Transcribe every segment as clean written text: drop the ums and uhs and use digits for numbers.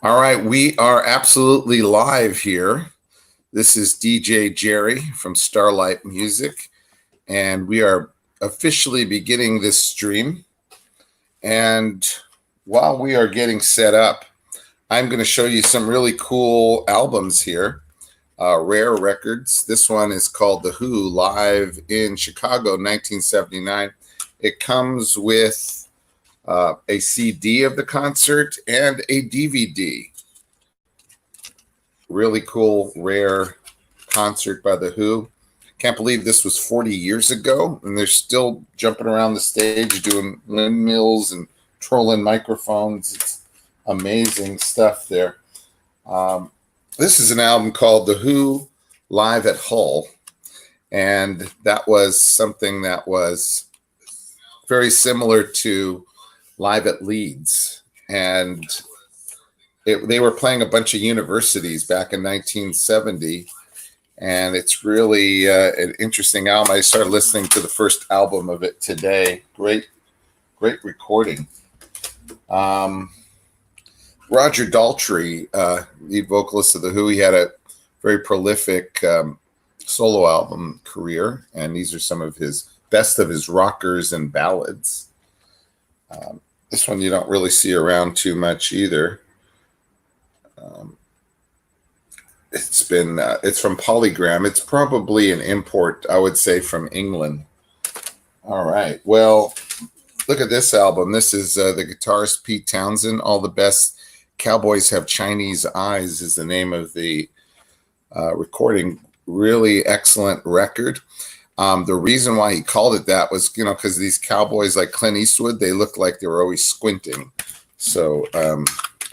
All right, we are absolutely live here. This is DJ Gerry from Starlight Music, and we are officially beginning this stream. And while we are getting set up, I'm going to show you some really cool albums here, rare records. This one is called The Who live in Chicago, 1979. It comes with a CD of the concert and a DVD. Really cool, rare concert by The Who. Can't believe this was 40 years ago, and they're still jumping around the stage doing windmills and trolling microphones. It's amazing stuff there. This is an album called The Who Live at Hull, and that was something that was very similar to Live at Leeds, and they were playing a bunch of universities back in 1970, and it's really an interesting album. I started listening to the first album of it today. Great recording. Roger Daltrey, lead vocalist of The Who, he had a very prolific solo album career, and these are some of his best of his rockers and ballads. This one you don't really see around too much either. It's from Polygram. It's probably an import, I would say, from England. All right. Well, look at this album. This is the guitarist Pete Townsend. All the Best Cowboys Have Chinese Eyes is the name of the recording. Really excellent record. The reason why he called it that was, because these cowboys like Clint Eastwood, they looked like they were always squinting. So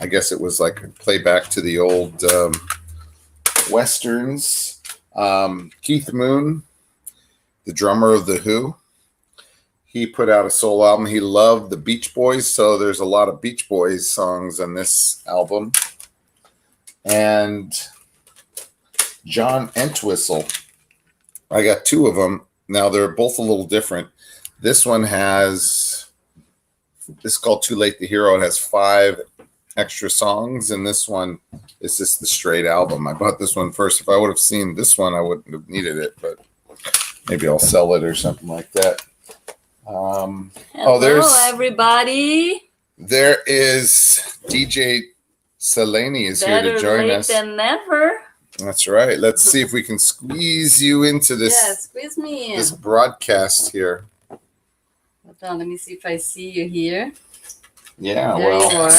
I guess it was like a playback to the old Westerns. Keith Moon, the drummer of The Who, he put out a solo album. He loved the Beach Boys, so there's a lot of Beach Boys songs on this album. And John Entwistle, I got two of them. Now, they're both a little different. This one this is called Too Late to Hero. It has 5 extra songs, and this one is just the straight album. I bought this one first. If I would have seen this one, I wouldn't have needed it, but maybe I'll sell it or something like that. Hello, everybody. There is DJ Selene is here to join us. Better late than never. That's right. Let's see if we can squeeze you into this. Yeah, squeeze me in. This broadcast here. Hold on, let me see if I see you here. Yeah, there well. You are.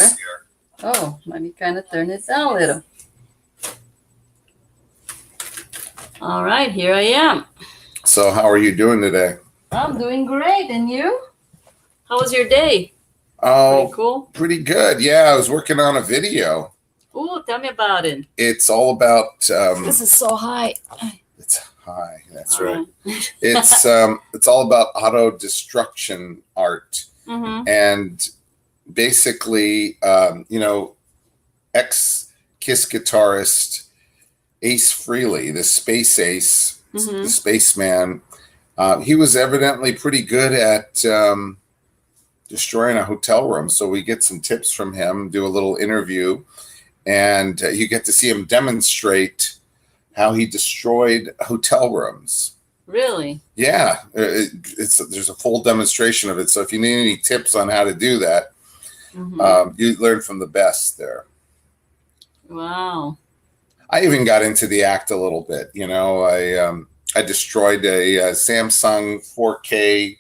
Oh, let me kind of turn this down a little. All right, here I am. So how are you doing today? I'm doing great. And you? How was your day? Oh, pretty cool. Pretty good. Yeah, I was working on a video. Ooh, tell me about it. It's all about. This is so high. It's high. That's right. It's all about auto destruction art, and basically, ex-Kiss guitarist Ace Frehley, the space ace, the spaceman. He was evidently pretty good at destroying a hotel room. So we get some tips from him, do a little interview. And you get to see him demonstrate how he destroyed hotel rooms. Really? Yeah. There's a full demonstration of it. So if you need any tips on how to do that, you learn from the best there. Wow. I even got into the act a little bit. I destroyed a Samsung 4K.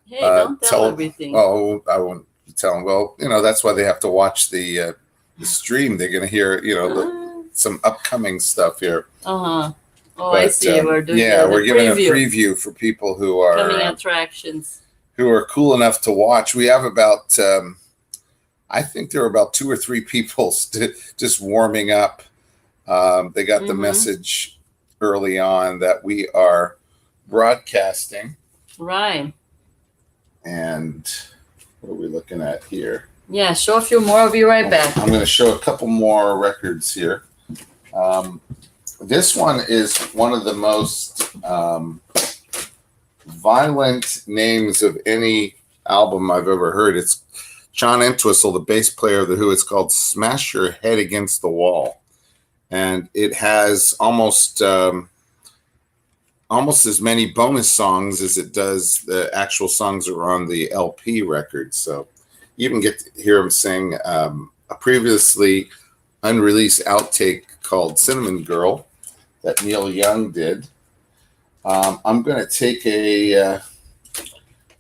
Hey, don't tell everything. Oh, I won't tell them. Well, that's why they have to watch the stream. They're going to hear, some upcoming stuff here. Oh, I see. We're doing we're giving a preview for people who are coming attractions, who are cool enough to watch. We have about, I think there are about 2 or 3 people just warming up. They got the message early on that we are broadcasting. Right. And what are we looking at here? Yeah, show a few more. I'll be right back. I'm going to show a couple more records here. This one is one of the most violent names of any album I've ever heard. It's John Entwistle, the bass player of The Who. It's called Smash Your Head Against the Wall. And it has almost as many bonus songs as it does the actual songs that are on the LP record. So you even get to hear him sing a previously unreleased outtake called Cinnamon Girl that Neil Young did. I'm going to take a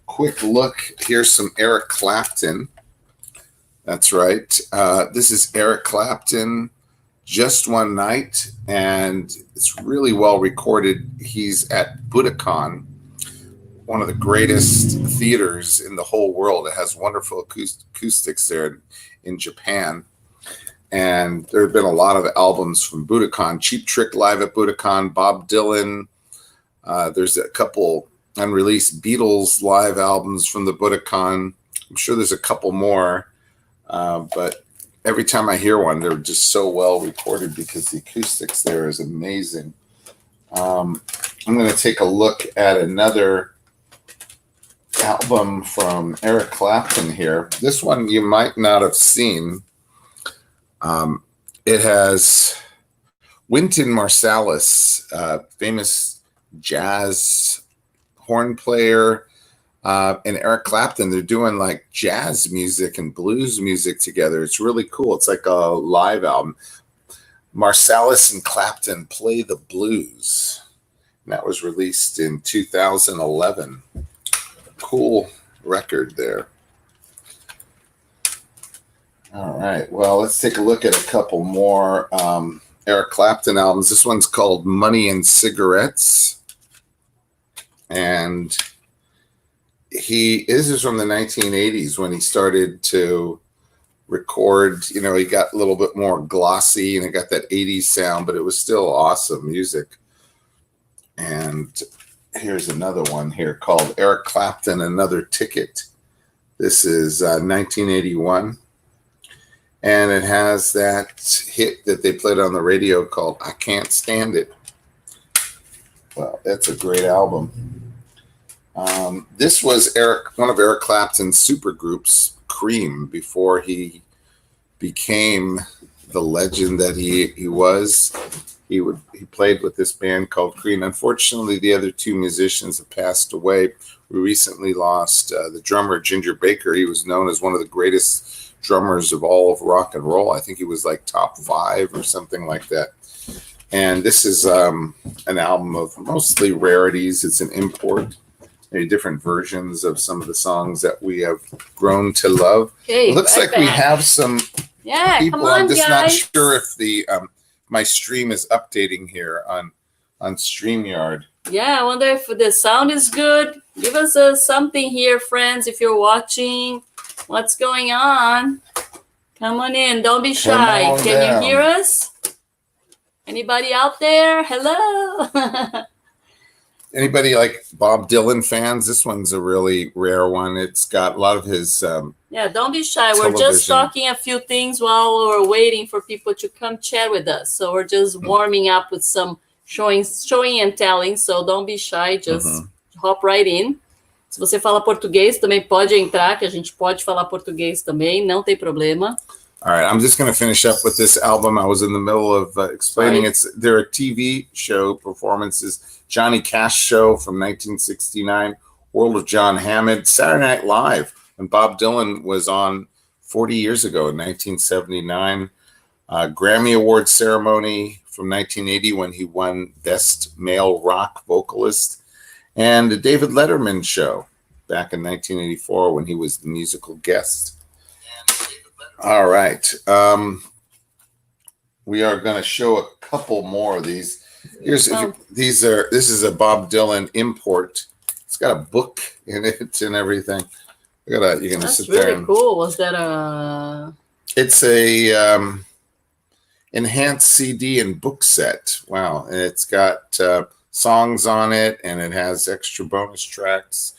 quick look. Here's some Eric Clapton. That's right. This is Eric Clapton, Just One Night, and it's really well recorded. He's at Budokan, one of the greatest theaters in the whole world. It has wonderful acoustics there in Japan. And there have been a lot of albums from Budokan. Cheap Trick live at Budokan, Bob Dylan. There's a couple unreleased Beatles live albums from the Budokan. I'm sure there's a couple more, but every time I hear one, they're just so well recorded because the acoustics there is amazing. I'm going to take a look at another album from Eric Clapton here. This one you might not have seen. It has Wynton Marsalis, famous jazz horn player, and Eric Clapton. They're doing like jazz music and blues music together. It's really cool. It's like a live album. Marsalis and Clapton Play the Blues. And that was released in 2011. Cool record there. All right. Well, let's take a look at a couple more Eric Clapton albums. This one's called Money and Cigarettes. And this is from the 1980s when he started to record. You know, he got a little bit more glossy and it got that 80s sound, but it was still awesome music. And here's another one here called Eric Clapton, Another Ticket. This is 1981. And it has that hit that they played on the radio called I Can't Stand It. Well, that's a great album. This was one of Eric Clapton's supergroups, Cream, before he became the legend that he was. He played with this band called Cream. Unfortunately, the other two musicians have passed away. We recently lost the drummer, Ginger Baker. He was known as one of the greatest drummers of all of rock and roll. I think he was like top 5 or something like that. And this is an album of mostly rarities. It's an import, maybe different versions of some of the songs that we have grown to love. Okay, it looks like we have some people. Come on, I'm just guys. not sure if the my stream is updating here on StreamYard. Yeah, I wonder if the sound is good. Give us something here, friends, if you're watching. What's going on? Come on in. Don't be shy. Can you hear us? Anybody out there? Hello. Anybody like Bob Dylan fans? This one's a really rare one. It's got a lot of his yeah, don't be shy. We're just talking a few things while we're waiting for people to come chat with us. So we're just warming up with some showing and telling. So don't be shy. Just hop right in. Se você fala português, também pode entrar, que a gente pode falar português também, não tem problema. All right, I'm just going to finish up with this album. I was in the middle of explaining. There are TV show performances. Johnny Cash Show from 1969, World of John Hammond, Saturday Night Live, when Bob Dylan was on 40 years ago in 1979, Grammy Award ceremony from 1980 when he won Best Male Rock Vocalist, and the David Letterman Show back in 1984 when he was the musical guest. All right. We are going to show a couple more of these. This is a Bob Dylan import. It's got a book in it and everything. You're gonna sit there. That's really cool. Was that a? It's a enhanced CD and book set. Wow, and it's got songs on it, and it has extra bonus tracks.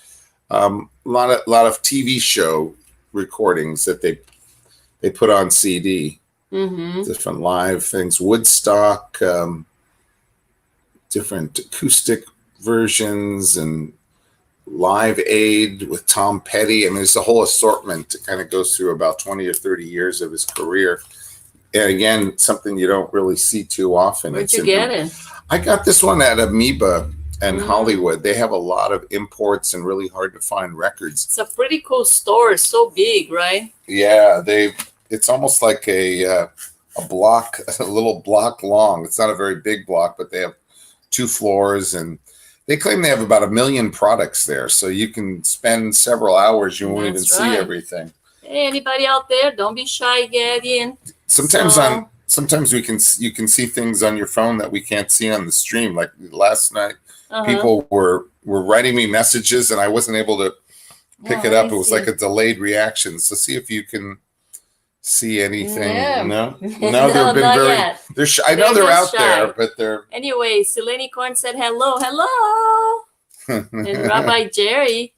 A lot of TV show recordings that they put on CD. Different live things, Woodstock, different acoustic versions, and Live Aid with Tom Petty. I mean, it's a whole assortment. It kind of goes through about 20 or 30 years of his career. And again, something you don't really see too often. Where'd you get it? I got this one at Amoeba in Hollywood. They have a lot of imports and really hard to find records. It's a pretty cool store. It's so big, right? Yeah, it's almost like a block, a little block long. It's not a very big block, but they have 2 floors, and they claim they have about 1 million products there. So you can spend several hours. You won't even see everything. Hey, anybody out there? Don't be shy, get in. Sometimes you can see things on your phone that we can't see on the stream. Like last night, people were writing me messages and I wasn't able to pick it up. It was like a delayed reaction. So see if you can see anything. Yeah. No, they've been very. Yet. I know they're out shy. There, but they're. Anyway, Selene Korn said hello, and Rabbi Gerry,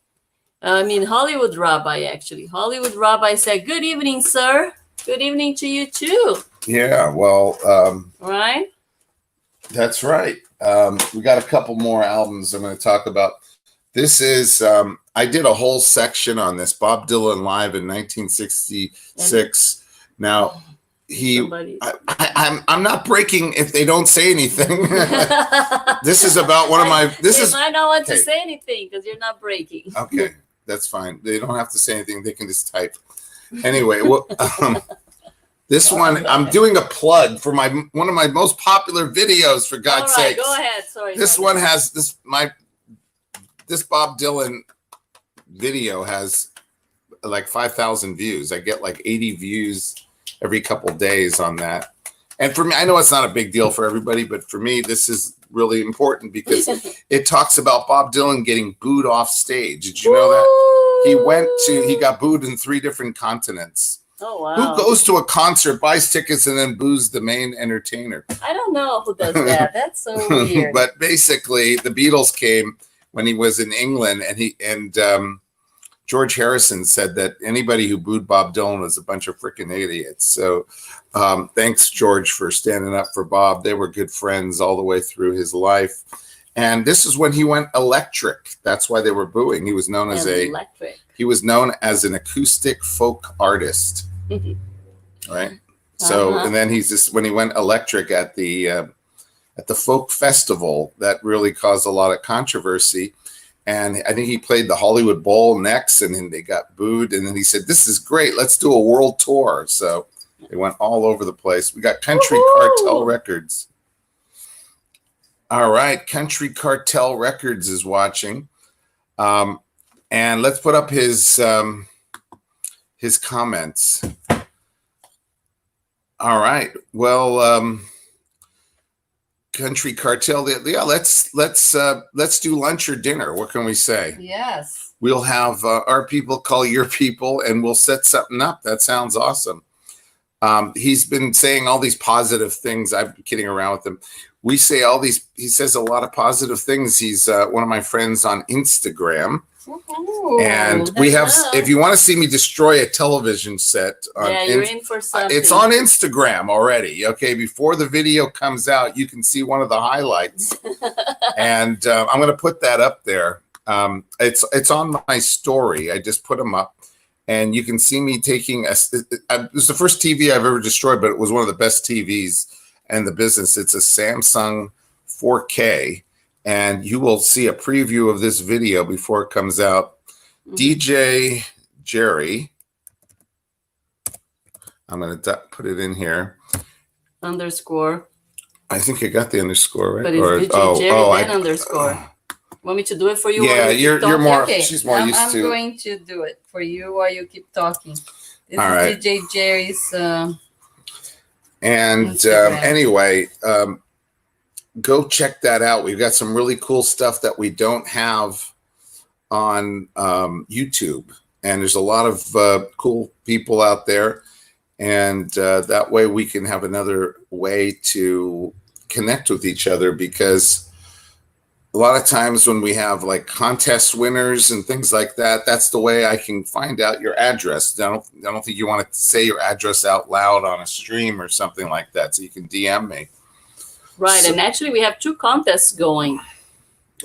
Hollywood Rabbi actually. Hollywood Rabbi said, "Good evening, sir. Good evening to you too." Yeah, well, right. That's right. We got a couple more albums I'm going to talk about. This is I did a whole section on this. Bob Dylan live in 1966. Now I'm not breaking if they don't say anything. This is about one of my. I don't want to say anything because you're not breaking. Okay, that's fine. They don't have to say anything. They can just type. Anyway, well, this one I'm doing a plug for one of my most popular videos. For God's sake, go ahead. Sorry. This one has this Bob Dylan video has like 5,000 views. I get like 80 views every couple days on that. And for me, I know it's not a big deal for everybody, but for me, this is really important because it talks about Bob Dylan getting booed off stage. Did you know that? He got booed in 3 different continents. Oh, wow. Who goes to a concert, buys tickets, and then boos the main entertainer? I don't know who does that. That's so weird. But basically, the Beatles came when he was in England, and George Harrison said that anybody who booed Bob Dylan was a bunch of freaking idiots. So thanks, George, for standing up for Bob. They were good friends all the way through his life. And this is when he went electric. That's why they were booing. He was known as an acoustic folk artist. Right? So, and then when he went electric at the folk festival, that really caused a lot of controversy. And I think he played the Hollywood Bowl next, and then they got booed. And then he said, "This is great. Let's do a world tour." So they went all over the place. We got Country Cartel Records. All right, Country Cartel Records is watching, and let's put up his comments. All right, well, Country Cartel, yeah. Let's do lunch or dinner. What can we say? Yes, we'll have our people call your people, and we'll set something up. That sounds awesome. He's been saying all these positive things. I'm kidding around with him. We say all these. He says a lot of positive things. He's one of my friends on Instagram. Ooh, and we have. If you want to see me destroy a television set, you're in for something. It's on Instagram already. Okay, before the video comes out, you can see one of the highlights, and I'm going to put that up there. It's on my story. I just put them up. And you can see me taking it was the first TV I've ever destroyed, but it was one of the best TVs in the business. It's a Samsung 4K, and you will see a preview of this video before it comes out. DJ Gerry, I'm going to put it in here. Underscore. I think I got the underscore, right? But it's DJ Gerry then underscore. Want me to do it for you? Yeah, you're more. Okay. She's more used to. I'm going to do it for you while you keep talking. This all is right. DJ Gerry's. Anyway, go check that out. We've got some really cool stuff that we don't have on YouTube, and there's a lot of cool people out there, and that way we can have another way to connect with each other, because a lot of times when we have like contest winners and things like that, that's the way I can find out your address. I don't think you want to say your address out loud on a stream or something like that. So you can DM me. Right. And actually we have 2 contests going.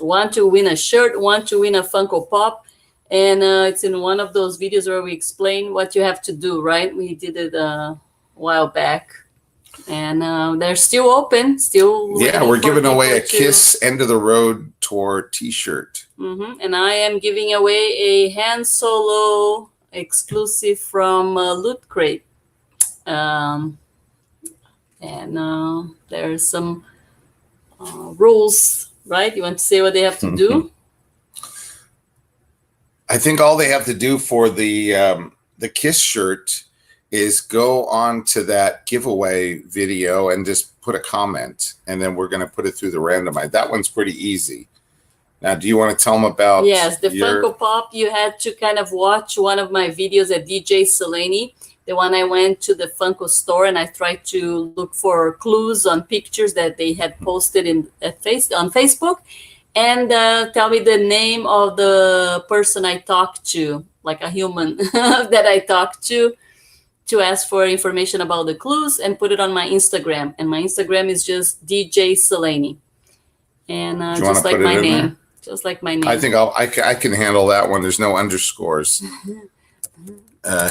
want to win a shirt, want to win a Funko Pop. And it's in one of those videos where we explain what you have to do, right? We did it a while back. And they're still open, still. Yeah, we're giving away a Kiss End of the Road Tour t-shirt. And I am giving away a Han Solo exclusive from Loot Crate. And there's some rules, right? You want to say what they have to do? I think all they have to do for the Kiss shirt is go on to that giveaway video and just put a comment, and then we're going to put it through the randomizer. That one's pretty easy. Now, do you want to tell them about? Yes, the Funko Pop, you had to kind of watch one of my videos at DJ Seleni, the one I went to the Funko store and I tried to look for clues on pictures that they had posted on Facebook, and tell me the name of the person I talked to, like a human that I talked to ask for information about the clues, and put it on my Instagram. And my Instagram is just DJ Seleni. And just like my name. Just like my name. I think I can handle that one. There's no underscores.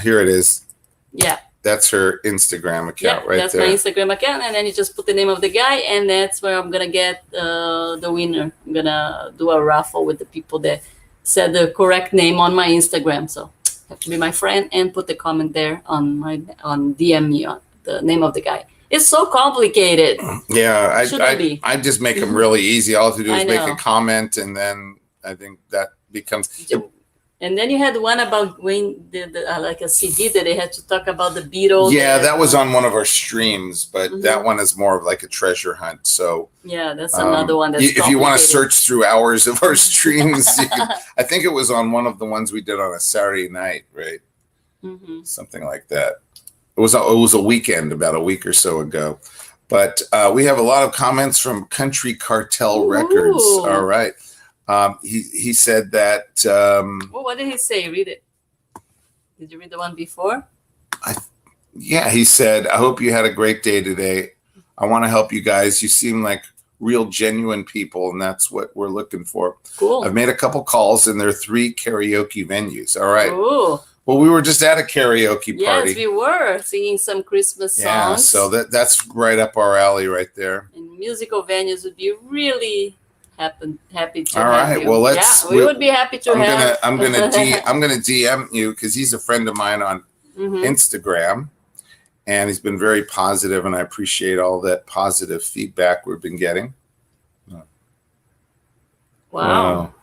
Here it is. Yeah. That's her Instagram account right there. That's my Instagram account. And then you just put the name of the guy, and that's where I'm going to get the winner. I'm going to do a raffle with the people that said the correct name on my Instagram. So have to be my friend and put the comment there on DM me on the name of the guy. It's so complicated. Yeah, I just make them really easy. All I have to do is make a comment, and then I think that becomes. And then you had one about when like a CD that they had to talk about the Beatles. Yeah, that was on one of our streams, but that one is more of like a treasure hunt. So yeah, that's another one. That's if you want to search through hours of our streams, I think it was on one of the ones we did on a Saturday night, right? Something like that. It was a weekend about a week or so ago. But we have a lot of comments from Country Cartel Records. All right. He said that. Well, what did he say? Read it. Did you read the one before? Yeah, he said, I hope you had a great day today. I want to help you guys. You seem like real genuine people, and that's what we're looking for. Cool. I've made a couple calls, and there are 3 karaoke venues. All right. Ooh. Well, we were just at a karaoke party. Yes, we were singing some Christmas songs. Yeah, so that's right up our alley right there. And musical venues would be really happy to all have right. you. Well, let's. We would be happy to have. I'm gonna DM you because he's a friend of mine on Instagram, and he's been very positive, and I appreciate all that positive feedback we've been getting. Wow.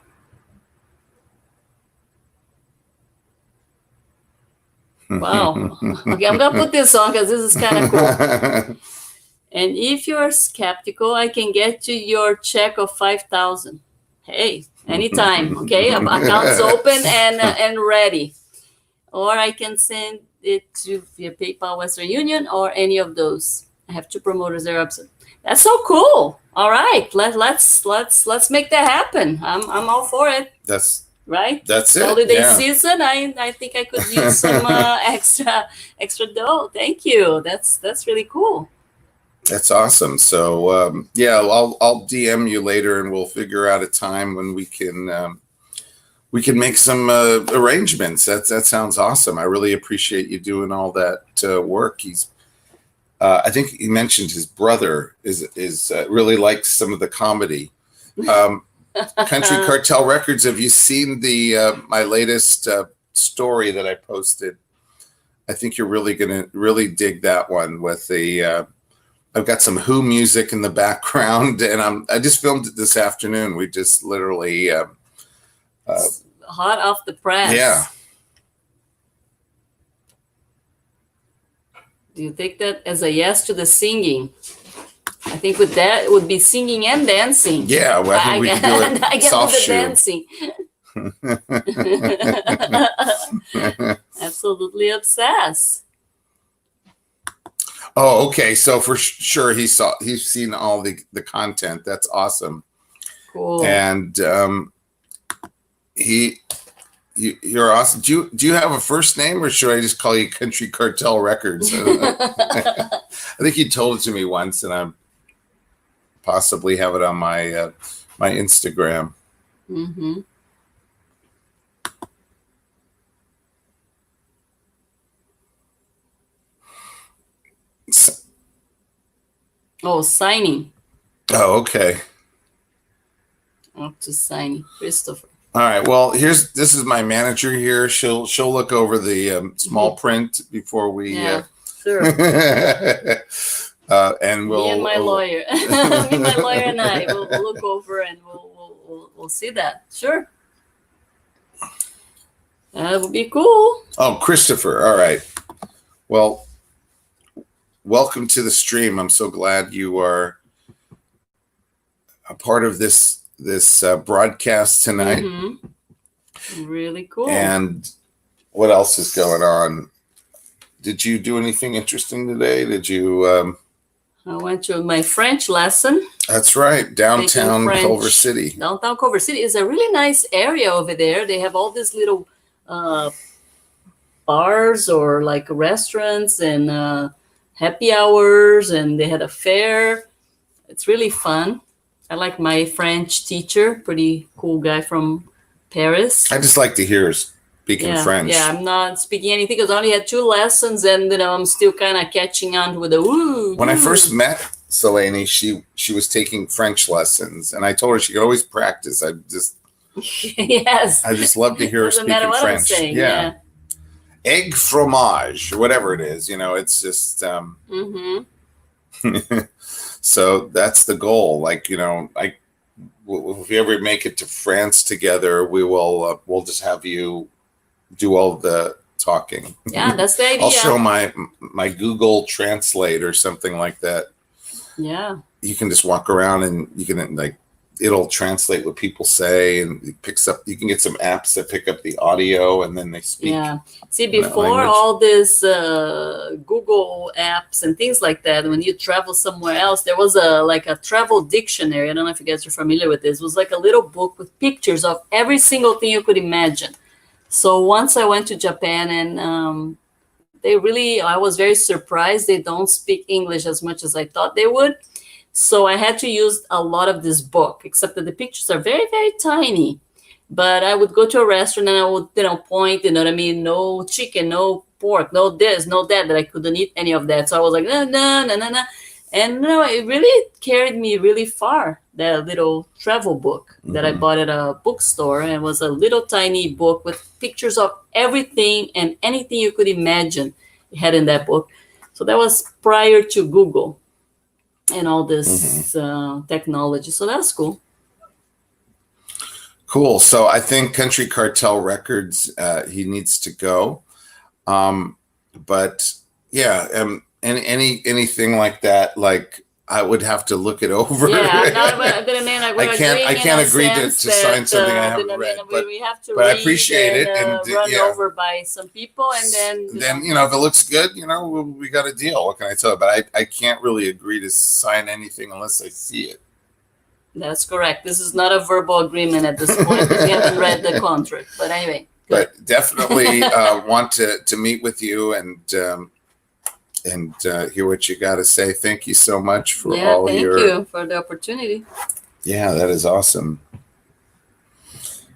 Wow. Okay, I'm gonna put this on because this is kind of cool. And if you're skeptical, I can get you your check of 5,000. Hey, anytime. Okay, account's open and ready. Or I can send it to via PayPal, Western Union, or any of those. I have 2 promoters there. That's so cool. All right, let's make that happen. I'm all for it. That's right. That's it. Holiday season. I think I could use some extra dough. Thank you. That's really cool. That's awesome. So yeah, I'll DM you later, and we'll figure out a time when we can make some arrangements. That sounds awesome. I really appreciate you doing all that work. I think he mentioned his brother is really likes some of the comedy. Country Cartel Records. Have you seen my latest story that I posted? I think you're really gonna dig that one with the. I've got some Who music in the background, and I just filmed it this afternoon. We just literally hot off the press. Yeah. Do you take that as a yes to the singing? I think with that it would be singing and dancing. Yeah, well, I think we can do it. I get soft with the dancing. Absolutely obsessed. Oh, okay. So for sure he's seen all the content. That's awesome. Cool. And you're awesome. Do you have a first name, or should I just call you Country Cartel Records? I think he told it to me once, and I possibly have it on my my Instagram. Mm-hmm. Oh, signing. Oh, okay. Up to signing, Christopher. All right. Well, this is my manager here. She'll look over the small print before we. Yeah, sure. And Me and my lawyer, me, my lawyer, and I will look over and we'll see that. Sure. That would be cool. Oh, Christopher. All right. Well, welcome to the stream. I'm so glad you are a part of this broadcast tonight. Mm-hmm. Really cool. And what else is going on? Did you do anything interesting today? Did you? I went to my French lesson. That's right, downtown Culver City. Downtown Culver City is a really nice area over there. They have all these little bars or like restaurants and happy hours, and they had a fair. It's really fun. I like my French teacher, pretty cool guy from Paris. I just like to hear her speaking French. Yeah, I'm not speaking anything because I only had 2 lessons, and I'm still kind of catching on with the woo. When I first met Selene, she was taking French lessons, and I told her she could always practice. I just yes, I just love to hear her speaking French. I'm saying, yeah. Egg fromage, or whatever it is, it's just So that's the goal. Like, if we ever make it to France together, we'll just have you do all the talking. Yeah, that's the idea. I'll show my Google Translate or something like that. Yeah. You can just walk around and you can it'll translate what people say, and it picks up. You can get some apps that pick up the audio and then they speak. Yeah. See, before all this Google apps and things like that, when you travel somewhere else, there was a travel dictionary. I don't know if you guys are familiar with this. It was like a little book with pictures of every single thing you could imagine. So once I went to Japan, and I was very surprised. They don't speak English as much as I thought they would. So I had to use a lot of this book, except that the pictures are very, very tiny. But I would go to a restaurant and I would, point, no chicken, no pork, no this, no that I couldn't eat any of that. So I was like, no. And it really carried me really far, that little travel book that I bought at a bookstore. And it was a little tiny book with pictures of everything and anything you could imagine it had in that book. So that was prior to Google and all this technology. So that's cool. Cool. So I think Country Cartel Records, he needs to go. But yeah, anything like that, I would have to look it over. Yeah, I can't agree to sign something I haven't read. But we have to I appreciate it and run over by some people, and then if it looks good, we got a deal. What can I tell you? But I can't really agree to sign anything unless I see it. That's correct. This is not a verbal agreement at this point. We haven't read the contract, but anyway. Good. But definitely want to meet with you and hear what you got to say. Thank you so much for all your. Thank you for the opportunity. Yeah, that is awesome.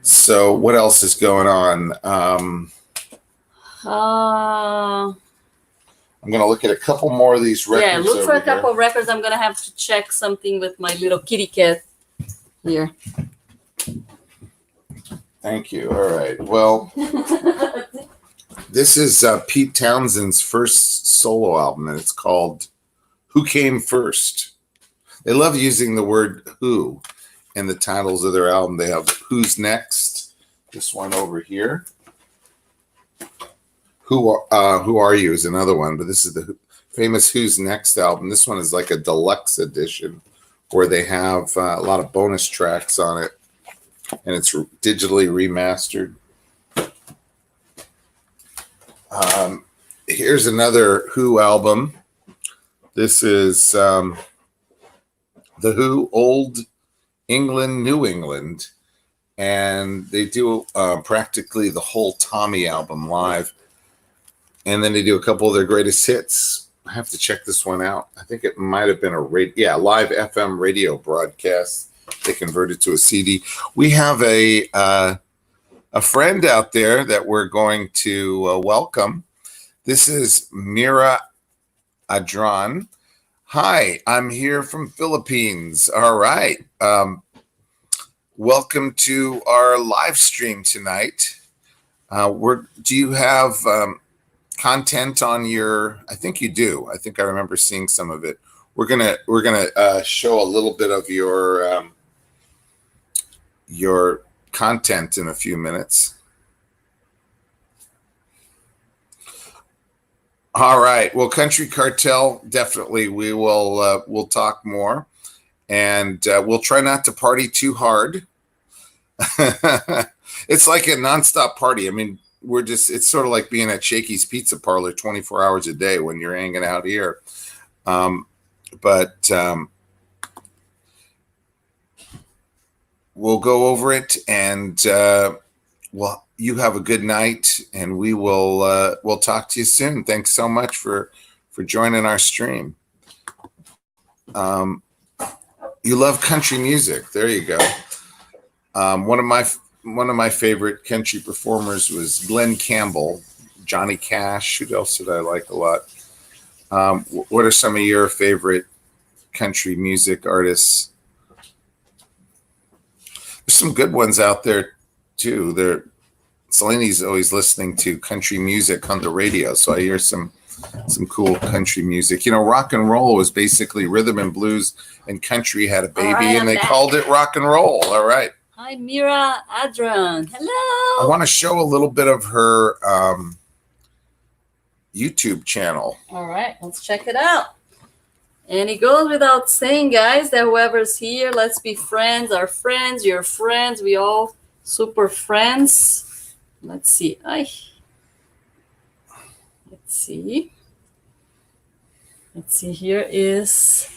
So, what else is going on? I'm going to look at a couple more of these records. Yeah, look for a couple of records. I'm going to have to check something with my little kitty cat here. Thank you. All right. Well, this is Pete Townshend's first solo album, and it's called Who Came First. They love using the word who in the titles of their album. They have Who's Next, this one over here. Who Are You is another one, but this is the famous Who's Next album. This one is like a deluxe edition where they have a lot of bonus tracks on it, and it's digitally remastered. Here's another Who album. This is The Who, Old England, New England, and they do practically the whole Tommy album live. And then they do a couple of their greatest hits. I have to check this one out. I think it might have been live FM radio broadcast. they convert it to a CD. We have a friend out there that we're going to welcome. This is Mira Adran. Hi, I'm here from Philippines. All right. Welcome to our live stream tonight. Do you have content on your? I think you do. I think I remember seeing some of it. We're gonna show a little bit of your content in a few minutes. All right. Well, Country Cartel, definitely. We'll talk more, and we'll try not to party too hard. It's like a nonstop party. I mean, it's sort of like being at Shakey's Pizza Parlor 24 hours a day when you're hanging out here. But we'll go over it, and you have a good night, and we'll talk to you soon. Thanks so much for joining our stream. You love country music. There you go. One of my favorite country performers was Glenn Campbell, Johnny Cash. Who else did I like a lot? What are some of your favorite country music artists? There's some good ones out there too. Selene's always listening to country music on the radio, so I hear some cool country music. You know, rock and roll was basically rhythm and blues, and country had a baby, right, and they called it rock and roll. All right. Hi, Mira Adran. Hello. I want to show a little bit of her YouTube channel. All right, let's check it out. And it goes without saying, guys, that whoever's here, let's be friends. Our friends, your friends, we all super friends. Let's see. Let's see. Here is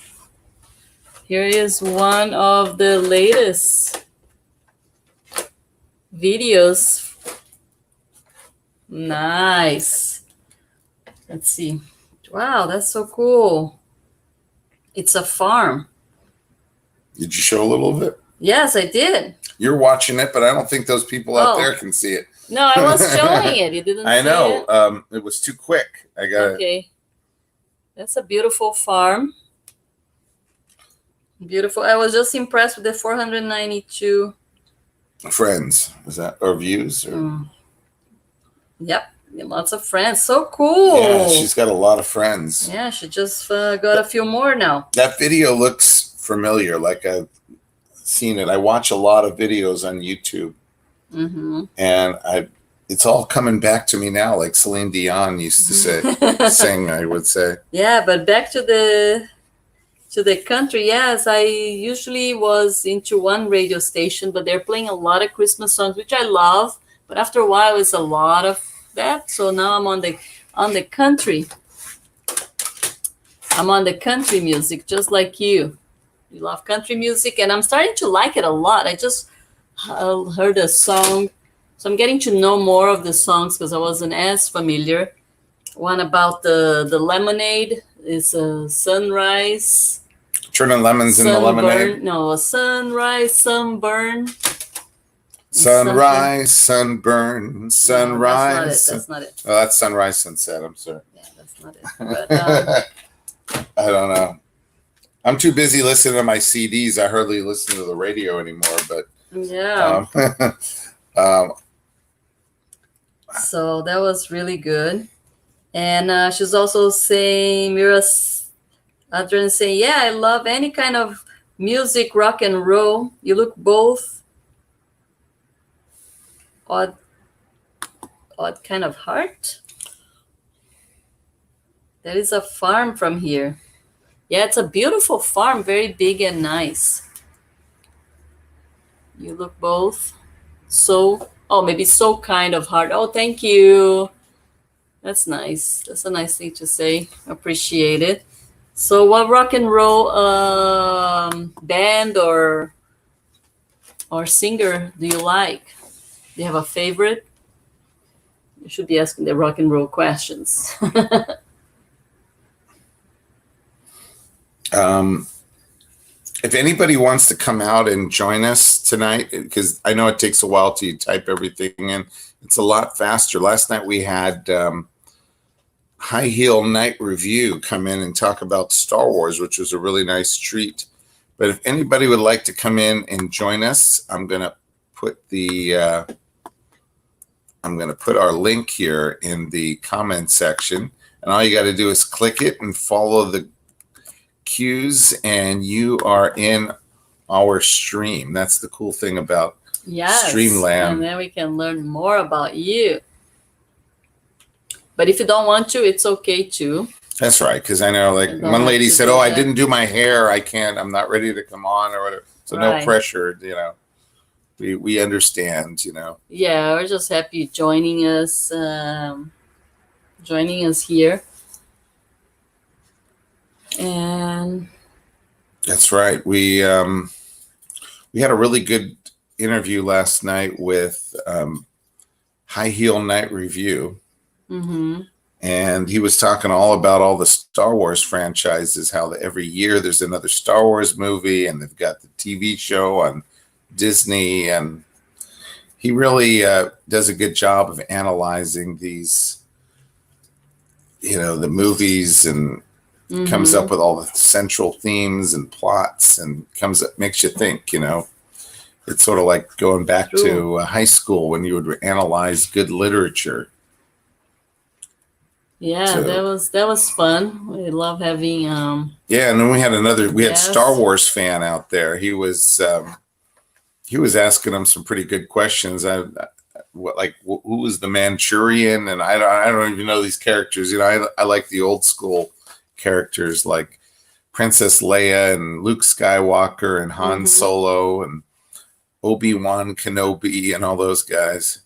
one of the latest videos. Nice. Let's see. Wow, that's so cool. It's a farm. Did you show a little of it? Yes, I did. You're watching it, but I don't think those people out there can see it. No, I was showing it. You didn't see it? I know. It was too quick. I got Okay. That's a beautiful farm. Beautiful. I was just impressed with the 492 friends. Is that or views? Or? Yep. Lots of friends. So cool. Yeah, she's got a lot of friends. Yeah, she just got a few more now. That video looks familiar, like I've seen it. I watch a lot of videos on YouTube. Mm-hmm. And it's all coming back to me now, like Celine Dion used to say, sing, I would say. Yeah, but back to the country. Yes, I usually was into one radio station, but they're playing a lot of Christmas songs, which I love. But after a while, it's a lot of that. So now I'm on the country. I'm on the country music, just like you. You love country music, and I'm starting to like it a lot. I just heard a song, so I'm getting to know more of the songs because I wasn't as familiar. One about the lemonade is a sunrise. Turning lemons in the lemonade? No, a sunrise, sunburn. Sunrise, sunburn, sunrise. No, that's not it. Oh, that's sunrise, sunset. I'm sorry. Yeah, that's not it. But, I don't know. I'm too busy listening to my CDs. I hardly listen to the radio anymore. But yeah. So that was really good. And she's also saying, Mira's Adrian saying, yeah, I love any kind of music, rock and roll. You look both odd kind of heart. There is a farm from here. Yeah, it's a beautiful farm, very big and nice. You look both maybe so kind of heart. Oh, thank you. That's nice. That's a nice thing to say. Appreciate it. So what rock and roll band or singer do you like? Do you have a favorite? You should be asking the rock and roll questions. if anybody wants to come out and join us tonight, because I know it takes a while to type everything in, it's a lot faster. Last night we had High Heel Night Review come in and talk about Star Wars, which was a really nice treat. But if anybody would like to come in and join us, I'm going to put our link here in the comment section, and all you got to do is click it and follow the cues, and you are in our stream. That's the cool thing about Streamland. And then we can learn more about you. But if you don't want to, it's okay too. That's right, because I know, like, one lady said, "Oh, I didn't do my hair. I can't. I'm not ready to come on," or whatever. So no pressure. You know, we understand. You know. Yeah, we're just happy joining us here. And that's right. We had a really good interview last night with High Heel Night Review. Mm-hmm. And he was talking all about all the Star Wars franchises, how every year there's another Star Wars movie, and they've got the TV show on Disney. And he really does a good job of analyzing these, the movies, and comes up with all the central themes and plots, and makes you think, It's sort of like going back to high school when you would analyze good literature. Yeah, so, that was fun. We love having and then we had Star Wars fan out there. He was asking him some pretty good questions. Who was the Manchurian? And I don't even know these characters. I like the old school characters like Princess Leia and Luke Skywalker and Han Solo and Obi-Wan Kenobi and all those guys.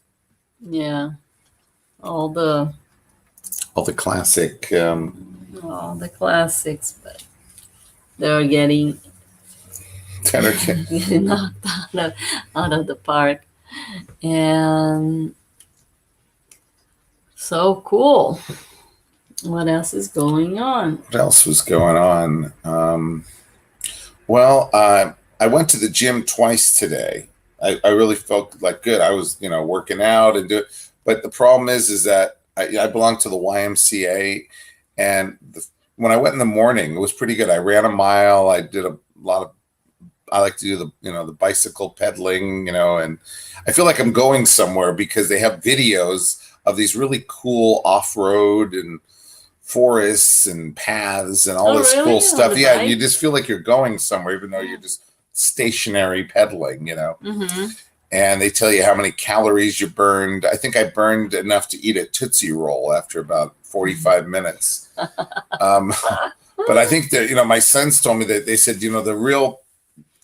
Yeah, all the classic. All the classics, but they're getting knocked out of the park. And so cool. What else is going on? What else was going on? I went to the gym twice today. I really felt like good. I was, working out and but the problem is that I belong to the YMCA, and when I went in the morning, it was pretty good. I ran a mile. I did a lot of. I like to do the bicycle pedaling, and I feel like I'm going somewhere because they have videos of these really cool off-road and forests and paths and all this cool stuff. Yeah, and you just feel like you're going somewhere, even though you're just stationary pedaling, Mm-hmm. And they tell you how many calories you burned. I think I burned enough to eat a Tootsie Roll after about 45 minutes. But I think that, my sons told me that they said, the real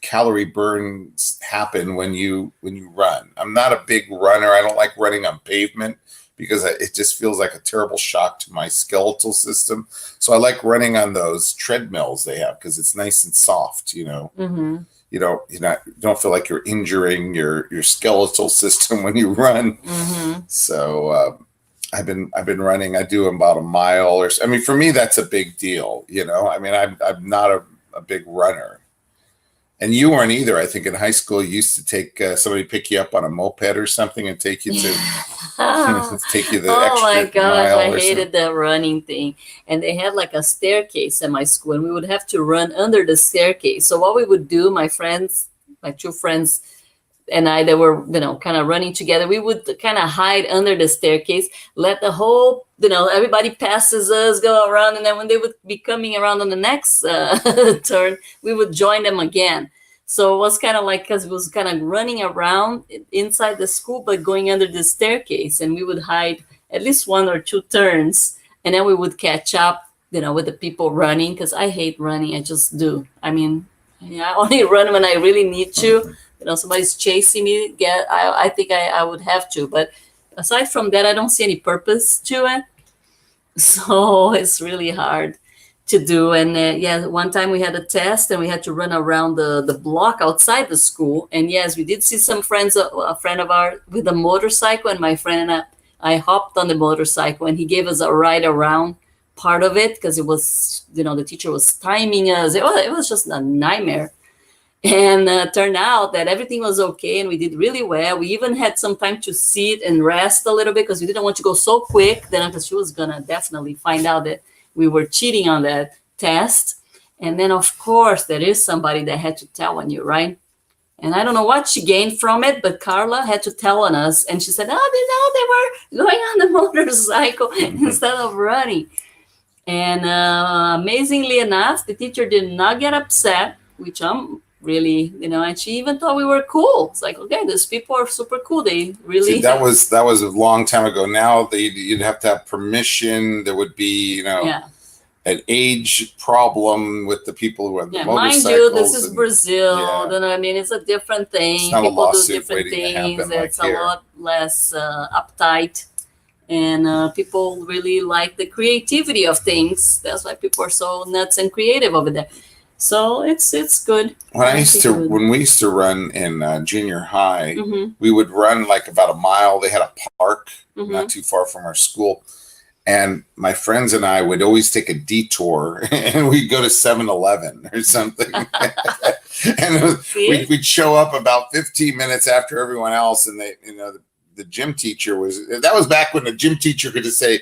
calorie burns happen when you run. I'm not a big runner. I don't like running on pavement because it just feels like a terrible shock to my skeletal system. So I like running on those treadmills they have because it's nice and soft, Mm-hmm. You don't feel like you're injuring your skeletal system when you run. Mm-hmm. So I've been running. I do about a mile or so. I mean, for me, that's a big deal. I'm not a big runner. And you weren't either. I think in high school, you used to take somebody pick you up on a moped or something and take you to take you the extra my gosh, mile I hated that running thing. And they had like a staircase at my school, and we would have to run under the staircase. So what we would do, my two friends and I that were, kind of running together, we would kind of hide under the staircase, let the whole, everybody passes us, go around. And then when they would be coming around on the next turn, we would join them again. So it was kind of like, because it was kind of running around inside the school, but going under the staircase. And we would hide at least one or two turns. And then we would catch up, with the people running, because I hate running. I just do. I mean, I only run when I really need to. Somebody's chasing me. I think I would have to. But aside from that, I don't see any purpose to it. So it's really hard to do. And one time we had a test and we had to run around the block outside the school. And yes, we did see some friends, a friend of ours with a motorcycle, and my friend and I hopped on the motorcycle, and he gave us a ride around part of it because it was, the teacher was timing us. It was just a nightmare. And turned out that everything was okay and we did really well. We even had some time to sit and rest a little bit because we didn't want to go so quick. Then because she was going to definitely find out that we were cheating on that test. And then, of course, there is somebody that had to tell on you, right? And I don't know what she gained from it, but Carla had to tell on us. And she said, oh, they were going on the motorcycle instead of running. And amazingly enough, the teacher did not get upset, which I'm really, and she even thought we were cool. It's like, okay, these people are super cool. They really. See, that was a long time ago. Now you'd have to have permission. There would be, an age problem with the people who have the motorcycles. Mind you, this is Brazil. I mean, it's a different thing. It's not people a do different things. It's a lot less uptight. And people really like the creativity of things. That's why people are so nuts and creative over there. So it's good. When we used to run in junior high, we would run like about a mile. They had a park not too far from our school. And my friends and I would always take a detour and we'd go to 7-Eleven or something. And we'd show up about 15 minutes after everyone else. And the gym teacher that was back when the gym teacher could just say,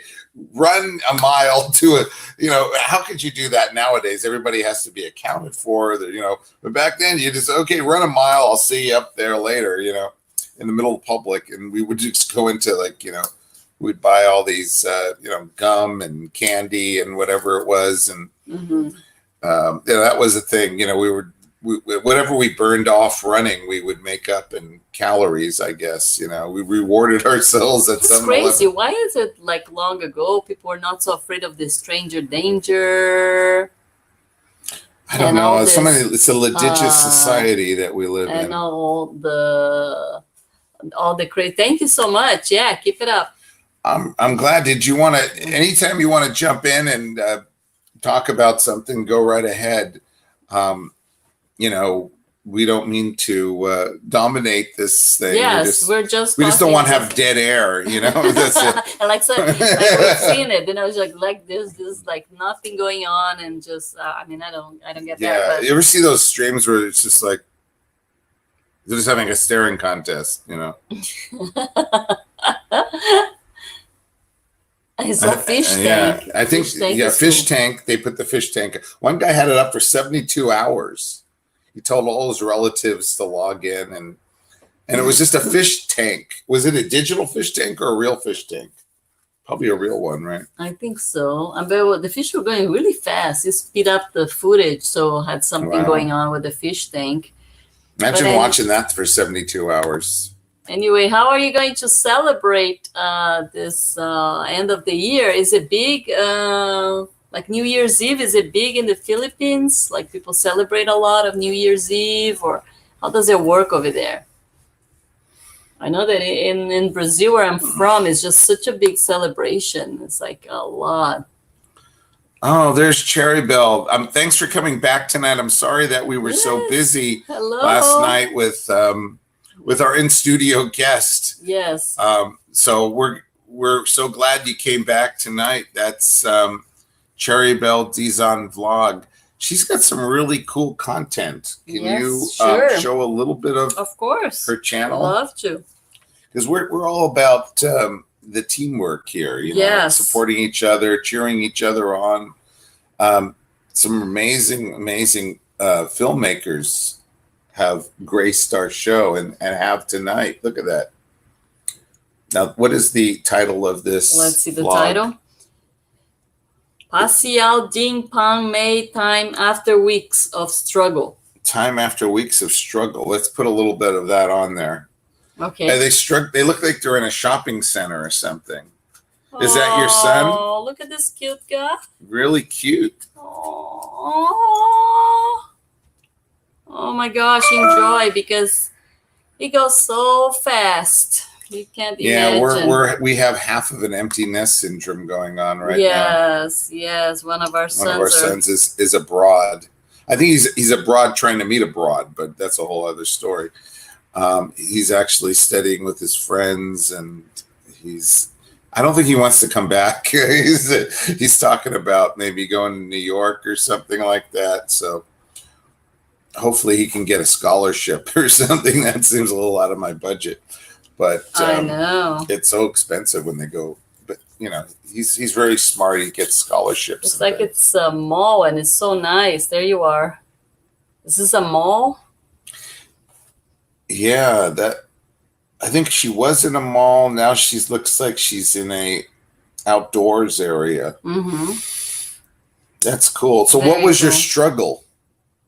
run a mile to how could you do that nowadays? Everybody has to be accounted for, but back then you just, okay, run a mile. I'll see you up there later, in the middle of the public. And we would just go into we'd buy all these, gum and candy and whatever it was. And, that was the thing, whatever we burned off running, we would make up in calories, I guess. We rewarded ourselves at some level. It's crazy. Why is it like long ago people were not so afraid of the stranger danger? I don't know. It's a litigious society that we live in. And all the crazy. Thank you so much. Yeah, keep it up. I'm glad. Did you want to? Anytime you want to jump in and talk about something, go right ahead. We don't mean to dominate this thing. Yes, we just don't want to have dead air. That's it. And like we've seen it. Then I was like this like nothing going on, and just I don't get that. Yeah, you ever see those streams where it's just like they're just having a staring contest? It's a fish tank. Yeah, I think fish tank. They put the fish tank. One guy had it up for 72 hours. He told all his relatives to log in, and it was just a fish tank. Was it a digital fish tank or a real fish tank? Probably a real one, right? I think so. But the fish were going really fast. You speed up the footage, so had something going on with the fish tank. Imagine watching that for 72 hours. Anyway, how are you going to celebrate this end of the year? Is it big? Like New Year's Eve, is it big in the Philippines? Like people celebrate a lot of New Year's Eve, or how does it work over there? I know that in Brazil, where I'm from, it's just such a big celebration. It's like a lot. Oh, there's Cherry Bell. Thanks for coming back tonight. I'm sorry that we were so busy last night with our in-studio guest. Yes. So we're so glad you came back tonight. That's Cherry Bell Dizon Vlog. She's got some really cool content. Can you show a little bit of course, her channel? I'd love to. Because we're all about the teamwork here, supporting each other, cheering each other on. Some amazing filmmakers have graced our show and have tonight. Look at that. Now, what is the title of this? Let's see the vlog? title. Pasial Ding Pang Mei, time after weeks of struggle. Time after weeks of struggle. Let's put a little bit of that on there. Okay. They look like they're in a shopping center or something. Is that your son? Oh, look at this cute guy. Really cute. Oh my gosh, enjoy, because he goes so fast. You can't imagine. We have half of an empty nest syndrome going on right now. Yes. One of our sons is abroad. I think he's abroad trying to meet abroad, but that's a whole other story. He's actually studying with his friends, and I don't think he wants to come back. He's talking about maybe going to New York or something like that. So hopefully he can get a scholarship or something. That seems a little out of my budget, but I know it's so expensive when they go. But you know, he's very smart. He gets scholarships. It's like it's a mall, and it's so nice. There you are. Is this a mall? Yeah, I think she was in a mall. Now looks like she's in a outdoors area. That's cool. So what was your struggle?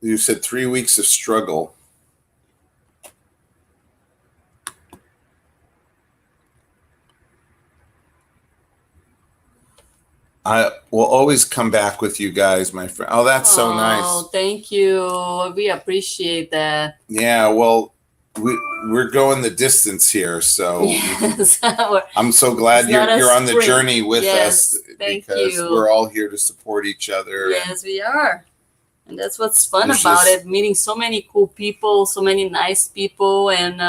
You said 3 weeks of struggle. I will always come back with you guys, my friend. Oh, that's so nice. Oh, thank you. We appreciate that. Yeah, well, we're going the distance here, so yes. I'm so glad you're on the journey with us, because you. We're all here to support each other. Yes, we are. And that's what's fun about it, meeting so many cool people, so many nice people. And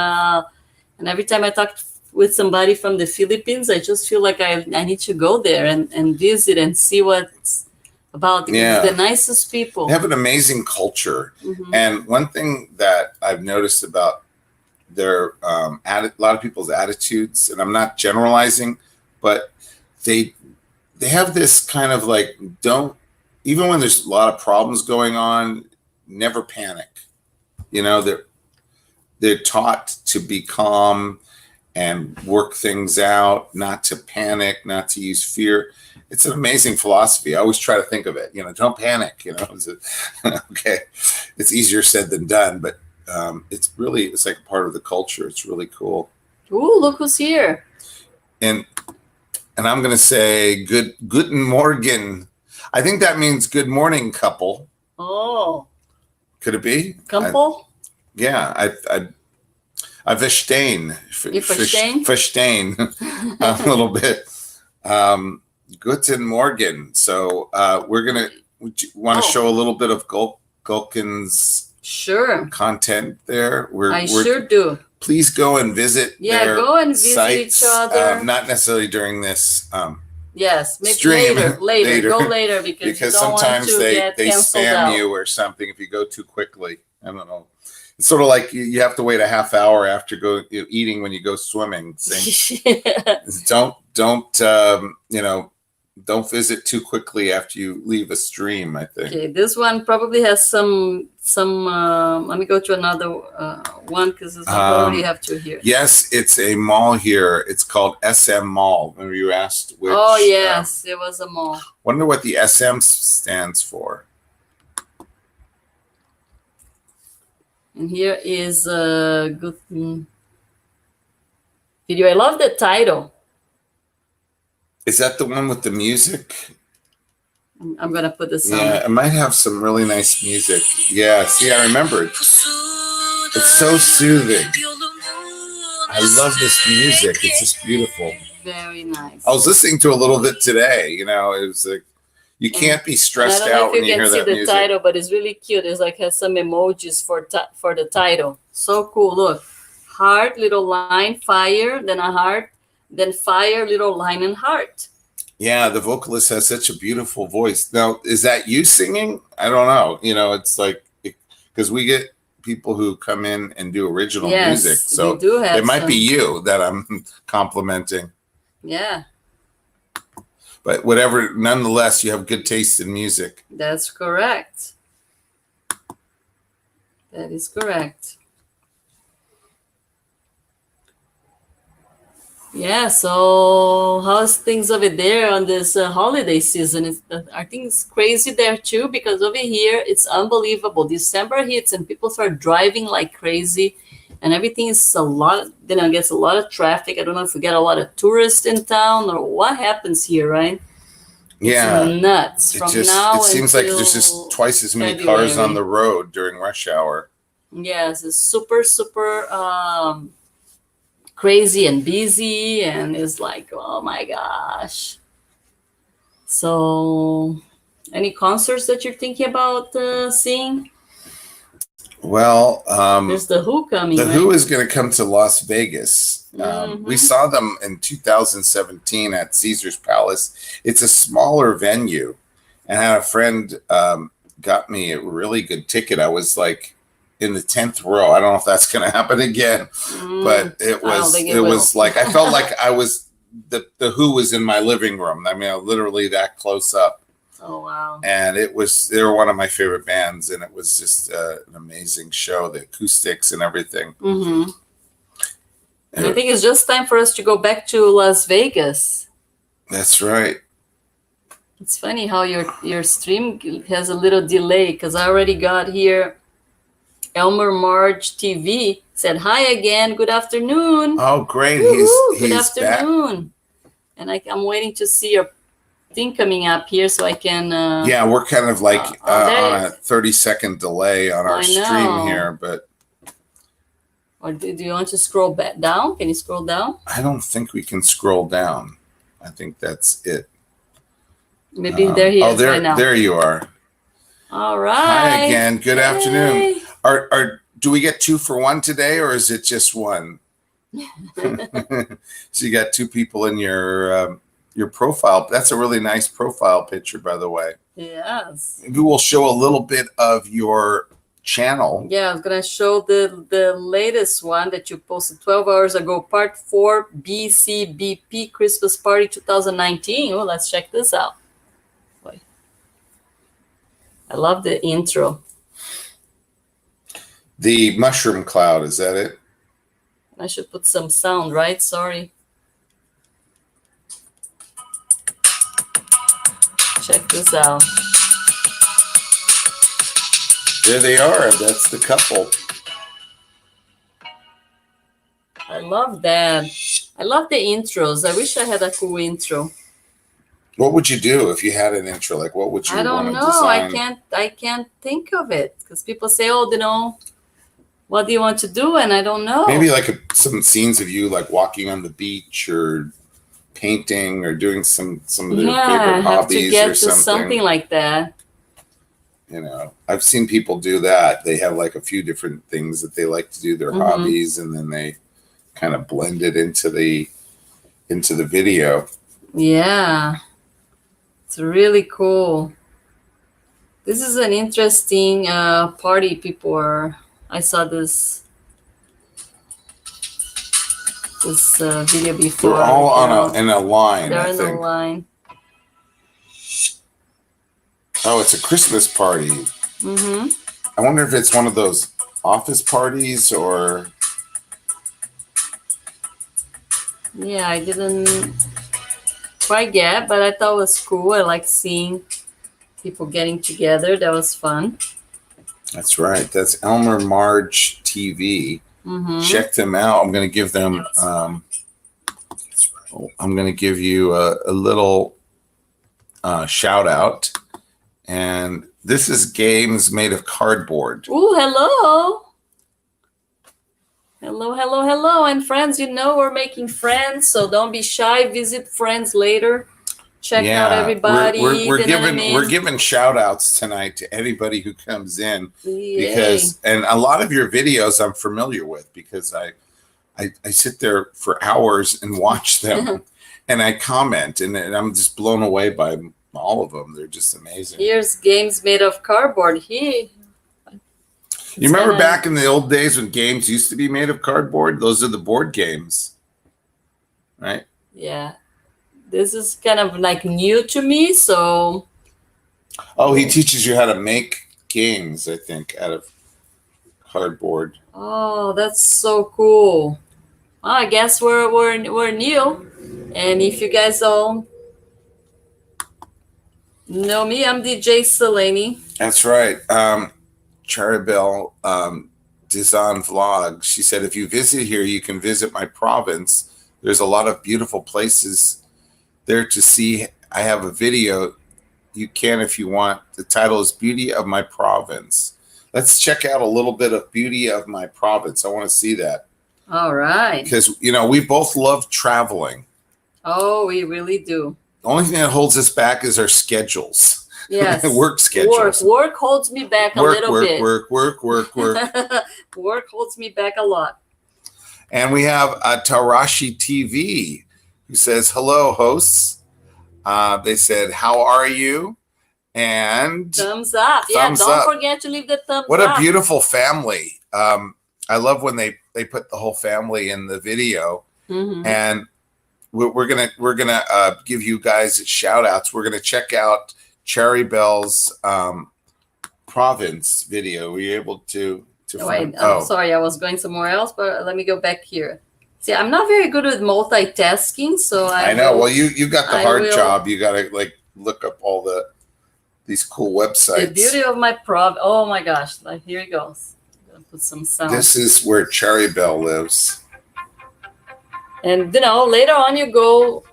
every time I talk with somebody from the Philippines, I just feel like I need to go there and visit and see what's about. The nicest people. They have an amazing culture. And one thing that I've noticed about their a lot of people's attitudes, and I'm not generalizing, but they have this kind of like, even when there's a lot of problems going on, never panic. You know, they're taught to be calm and work things out, not to panic, not to use fear. It's an amazing philosophy. I always try to think of it, you know, don't panic, you know. Okay, it's easier said than done, but it's like a part of the culture. It's really cool. Ooh, look who's here. And I'm going to say guten Morgen. I think that means good morning, couple. Oh. Could it be? Couple? Yeah. I verstehen. You verstehen a little bit. Guten Morgen. So we're going to want to show a little bit of Gulkin's content there. I sure do. Please go and visit their go and visit sites, each other. Not necessarily during this yes, maybe stream. later. Go later because you don't sometimes want to they spam out. you or something if you go too quickly. I don't know. It's sort of like you have to wait a half hour after eating when you go swimming. Don't visit too quickly after you leave a stream, I think. Okay, this one probably has some let me go to another one because this one probably have two here. Yes, it's a mall here. It's called SM Mall. Remember you asked which? Oh, yes, it was a mall. Wonder what the SM stands for. And here is a good video. I love the title. Is that the one with the music? I'm going to put this on. Yeah, it might have some really nice music. Yeah, see, I remembered. It's so soothing. I love this music. It's just beautiful. Very nice. I was listening to a little bit today. You know, it was like, you can't be stressed out when you hear that music. I don't know if you can see the title, but it's really cute. It's like has some emojis for the title. So cool. Look, heart, little line, fire, then a heart, then fire, little line, and heart. Yeah, the vocalist has such a beautiful voice. Now, is that you singing? I don't know. You know, it's like, because we get people who come in and do original music. So it might be you that I'm complimenting. Yeah. But whatever, nonetheless, you have good taste in music. That's correct. That is correct. Yeah, so how's things over there on this holiday season? Are things crazy there too? Because over here, it's unbelievable. December hits and people start driving like crazy and everything is a lot, gets a lot of traffic. I don't know if we get a lot of tourists in town or what happens here, right? Yeah. It's nuts. It seems like there's just twice as many cars on the road during rush hour. Yes, it's super, super crazy and busy, and it's like, oh my gosh. So any concerts that you're thinking about seeing? Well, there's the Who coming. The Who is going to come to Las Vegas. We saw them in 2017 at Caesar's Palace. It's a smaller venue, and I had a friend got me a really good ticket. I was like in the 10th row. I don't know if that's going to happen again, but it was like, I felt like I was, the Who was in my living room. I mean, literally that close up. Oh, wow. And they were one of my favorite bands, and it was just an amazing show, the acoustics and everything. Mm-hmm. And I think it's just time for us to go back to Las Vegas. That's right. It's funny how your stream has a little delay, because I already got here. Elmer Marge TV said, hi again. Good afternoon. Oh, great. He's good afternoon. Back. And I'm waiting to see your thing coming up here so I can. Yeah, we're kind of like on a 30-second delay on our stream here, but. Or do you want to scroll back down? Can you scroll down? I don't think we can scroll down. I think that's it. Maybe there he is right now. There you are. All right. Hi again. Good afternoon. Do we get 2 for 1 today, or is it just one? So you got 2 people in your profile. That's a really nice profile picture, by the way. Yes. Maybe we'll show a little bit of your channel. Yeah, I was gonna show the latest one that you posted 12 hours ago, part 4 BCBP Christmas Party 2019. Oh, let's check this out. Boy. I love the intro. The mushroom cloud, is that it? I should put some sound, right? Sorry. Check this out. There they are. That's the couple. I love that. I love the intros. I wish I had a cool intro. What would you do if you had an intro? Like, what would you want to design? I don't know. I can't think of it, because people say, oh, what do you want to do? And I don't know. Maybe like some scenes of you like walking on the beach or painting or doing some of their favorite hobbies or something. Something like that. You know, I've seen people do that. They have like a few different things that they like to do, their hobbies, and then they kind of blend it into the video. Yeah. It's really cool. This is an interesting party people are. I saw this video before. They're all in a line. They're in a line. Oh, it's a Christmas party. Mm-hmm. I wonder if it's one of those office parties or. Yeah, I didn't quite get, but I thought it was cool. I like seeing people getting together. That was fun. That's right. That's Elmer Marge TV. Mm-hmm. Check them out. I'm going to give them. I'm going to give you a little shout out. And this is games made of cardboard. Ooh, hello. Hello. And friends, we're making friends, so don't be shy. Visit friends later. Check out everybody. We're giving shout outs tonight to anybody who comes in. And a lot of your videos I'm familiar with, because I sit there for hours and watch them and I comment, and I'm just blown away by all of them. They're just amazing. Here's games made of cardboard. You remember back in the old days when games used to be made of cardboard? Those are the board games, right? Yeah. This is kind of like new to me, so. Oh, he teaches you how to make games, I think, out of cardboard. Oh, that's so cool. Well, I guess we're new, and if you guys all know me, I'm DJ Selene. That's right. Charibel Dizan Vlog. She said, if you visit here, you can visit my province. There's a lot of beautiful places there to see. I have a video. You can if you want. The title is Beauty of My Province. Let's check out a little bit of Beauty of My Province. I want to see that. All right. Because, we both love traveling. Oh, we really do. The only thing that holds us back is our schedules. Yes. Work schedules. Work holds me back a little bit. Work. Work holds me back a lot. And we have Tarashi TV, who says, hello, hosts. They said, how are you? And thumbs up. Don't forget to leave the thumbs up. What a beautiful family. I love when they put the whole family in the video. And we're gonna give you guys shout outs. We're gonna check out Cherry Belle's province video. Were you able to find? I'm sorry, I was going somewhere else, but let me go back here. See, I'm not very good with multitasking, so I know. Well, you got the hard job. You got to like look up all these cool websites. The beauty of my oh my gosh! Like, here it goes. I'm gonna put some sound. This is where Cherry Belle lives. And later on you go,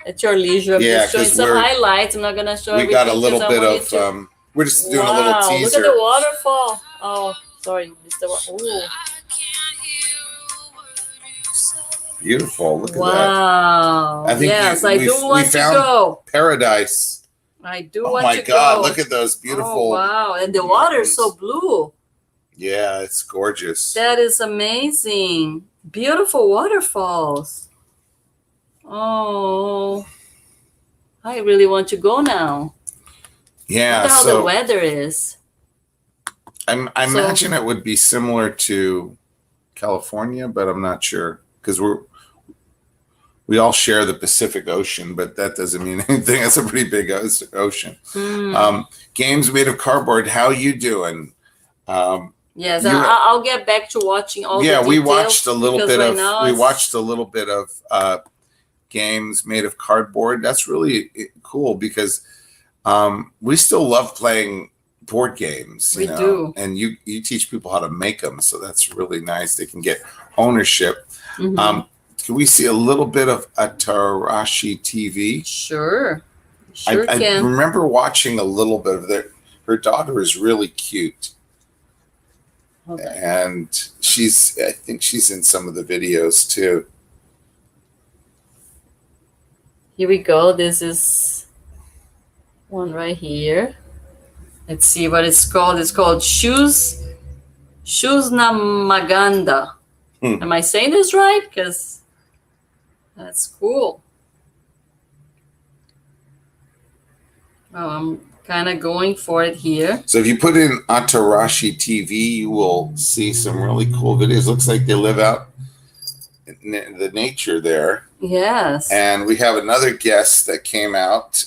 at your leisure. I'm just showing some highlights. I'm not gonna show everything. We got a little bit of. We're just doing a little teaser. Look at the waterfall. Oh, sorry, Mr. Ooh. Beautiful. Look at that. Wow. I think I do want to go. Paradise. I do want to go. Oh my God! Look at those beautiful. Oh, wow! And the water is so blue. Yeah, it's gorgeous. That is amazing. Beautiful waterfalls. Oh, I really want to go now. Yeah. Look how the weather is. I imagine it would be similar to California, but I'm not sure because we all share the Pacific Ocean, but that doesn't mean anything. It's a pretty big ocean. Games made of cardboard. How you doing? Yes, I'll get back to watching all. Yeah, we watched a little bit of. We watched a little bit of games made of cardboard. That's really cool because we still love playing board games. We do, and you teach people how to make them, so that's really nice. They can get ownership. Can we see a little bit of Atarashi TV? Sure I can. remember watching a little bit of that. Her daughter is really cute. Okay. And I think she's in some of the videos too. Here we go. This is one right here. Let's see what it's called. It's called Shoes Namaganda. Am I saying this right? Because that's cool. Oh, I'm kind of going for it here. So if you put in Atarashi TV, you will see some really cool videos. Looks like they live out in the nature there. Yes. And we have another guest that came out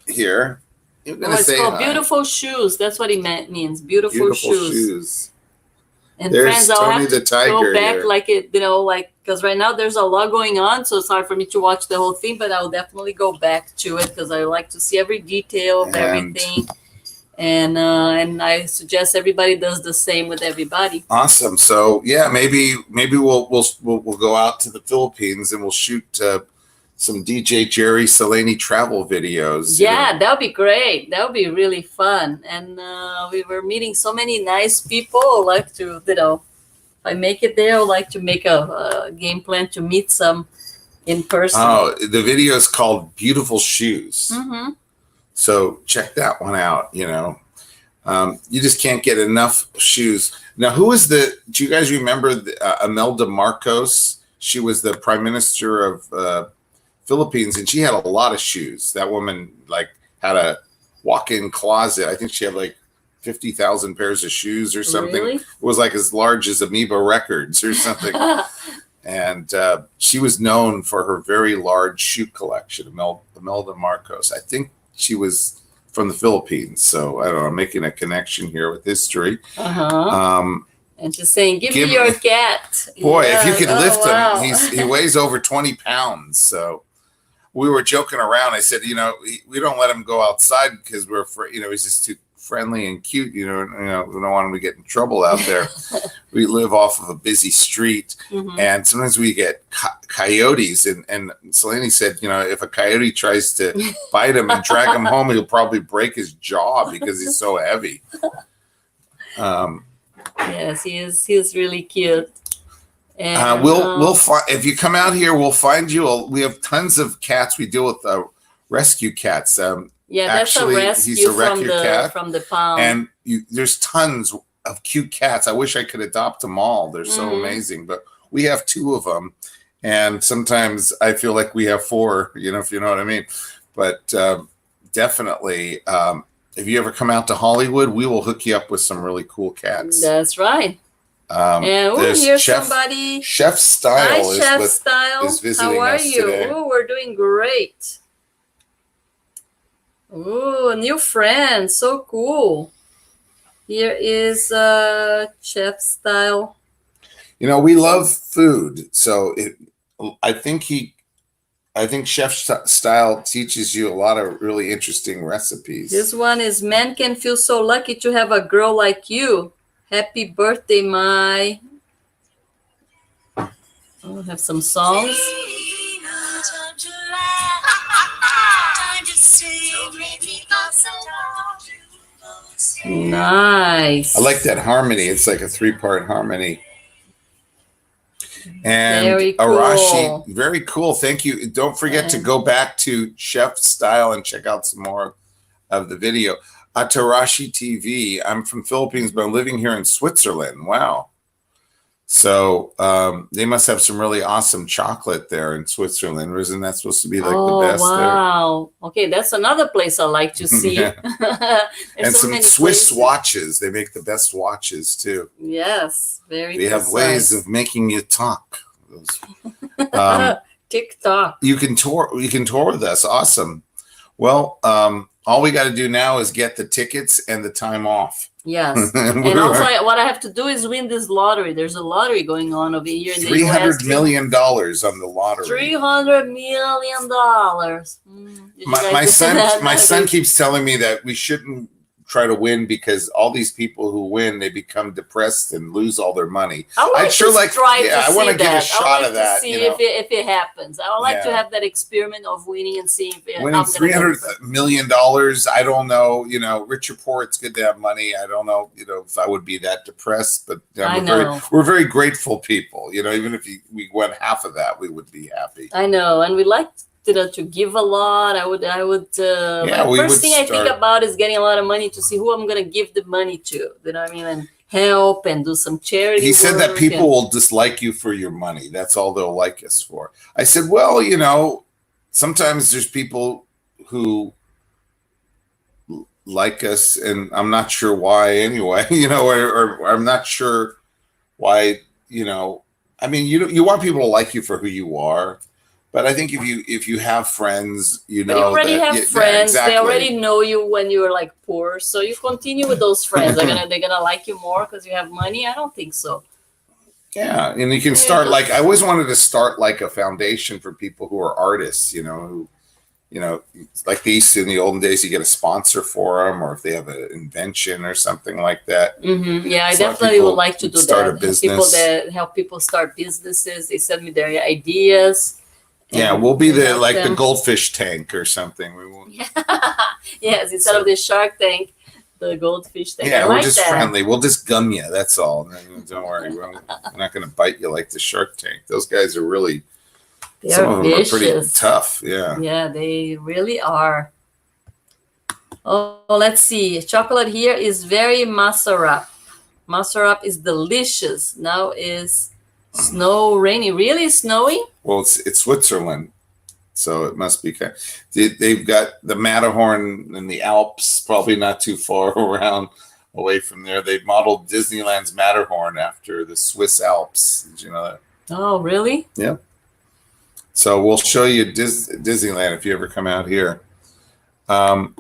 here. It's called Beautiful Shoes. That's what it means. Beautiful shoes. And there's friends, I'll Tony have to the Tiger go back here. because right now there's a lot going on, so it's hard for me to watch the whole thing, but I'll definitely go back to it because I like to see every detail of everything. And I suggest everybody does the same with everybody. Awesome. So yeah, maybe we'll go out to the Philippines and we'll shoot some DJ Gerry Selene travel videos. Yeah, that would be great. That would be really fun. And we were meeting so many nice people. I'd like to, if I make it there, I'd like to make a game plan to meet some in person. Oh, the video is called Beautiful Shoes. So check that one out. You just can't get enough shoes. Now, do you guys remember Imelda Marcos? She was the prime minister of Philippines, and she had a lot of shoes. That woman had a walk-in closet. I think she had 50,000 pairs of shoes or something. Really? It was as large as Amoeba Records or something. And she was known for her very large shoe collection. Imelda Marcos. I think she was from the Philippines. So I don't know. I'm making a connection here with history. And just saying, give me your cat. Boy, if you could lift him, he weighs over 20 pounds. So we were joking around. I said, we don't let him go outside because we're afraid, he's just too friendly and cute. We don't want him to get in trouble out there. We live off of a busy street, and sometimes we get coyotes. And Selene said, if a coyote tries to bite him and drag him home, he'll probably break his jaw because he's so heavy. Yes, he is. He's really cute. And we'll find, if you come out here, we'll find you. We have tons of cats. We deal with rescue cats. That's a rescue he's a cat from the pound. And there's tons of cute cats. I wish I could adopt them all. They're so amazing. But we have 2 of them, and sometimes I feel like we have 4. If you know what I mean. But definitely. If you ever come out to Hollywood, we will hook you up with some really cool cats. That's right. And here's somebody. Chef Style. Hi, Chef Style. Is visiting How are us you? today. Oh, we're doing great. Oh, a new friend. So cool. Here is Chef Style. You know, we love food, so I think Chef Style teaches you a lot of really interesting recipes. This one is men can feel so lucky to have a girl like you. Happy birthday, Mai. I'll have some songs. Nice. I like that harmony. It's like a 3-part harmony. And very cool. Arashi, very cool. Thank you. Don't forget to go back to Chef Style and check out some more of the video. Tarashi TV. I'm from Philippines, but I'm living here in Switzerland. Wow. So they must have some really awesome chocolate there in Switzerland. Isn't that supposed to be like the best there? Wow. Okay, that's another place I like to see. And some Swiss watches. They make the best watches too. Yes, very They have ways of making you talk. TikTok. You can tour with us. Awesome. Well, all we got to do now is get the tickets and the time off. Yes. And also what I have to do is win this lottery. There's a lottery going on over here in the US. $300 million on the lottery. $300 million. My son keeps telling me that we shouldn't try to win because all these people who win, they become depressed and lose all their money. I want to get a shot of that. See if it happens. I would like to have that experiment of winning and seeing if winning $300 million. I don't know. You know, Rich Report, it's good to have money. I don't know. You know, if I would be that depressed, but we're very grateful people. You know, even if we won half of that, we would be happy. I know, and we like to give a lot. First thing I think about is getting a lot of money to see who I'm going to give the money to. You know what I mean? And help and do some charity. He said that people will dislike you for your money. That's all they'll like us for. I said, well, you know, sometimes there's people who like us, and I'm not sure why anyway, you know, or I'm not sure why, you know, I mean, you want people to like you for who you are. But I think if you have friends, you know, you already have friends. Exactly. They already know you when you were like poor, so you continue with those friends. They're gonna like you more because you have money. I don't think so. Yeah, and you can start like I always wanted to start like a foundation for people who are artists. You know, like they used to in the olden days, you get a sponsor for them, or if they have an invention or something like that. Mm-hmm. Yeah, I definitely would like to do start that. A business. People that help people start businesses. They send me their ideas. Yeah, we'll be the goldfish tank or something. We won't. Yes, instead of the Shark Tank, the goldfish tank. Yeah, we're just friendly. We'll just gum you. That's all. Don't worry. We're not going to bite you like the Shark Tank. Those guys are really. Some of them are pretty tough. Yeah. Yeah, they really are. Oh, let's see. Chocolate here is very masarap. Masarap is delicious. Now is snow rainy. Really snowing? Well, it's Switzerland, so it must be. They've got the Matterhorn and the Alps, probably not too far away from there. They modeled Disneyland's Matterhorn after the Swiss Alps. Did you know that? Oh, really? Yeah. So we'll show you Disneyland if you ever come out here. All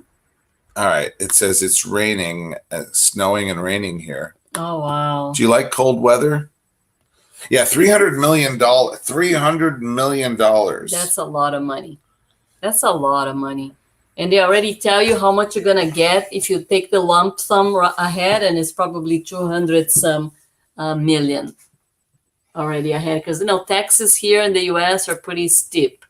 right. It says it's raining, snowing and raining here. Oh, wow. Do you like cold weather? Yeah, $300 million. $300 million. That's a lot of money. That's a lot of money. And they already tell you how much you're going to get if you take the lump sum ahead, and it's probably 200 some million already ahead. Because, you know, taxes here in the U.S. are pretty steep.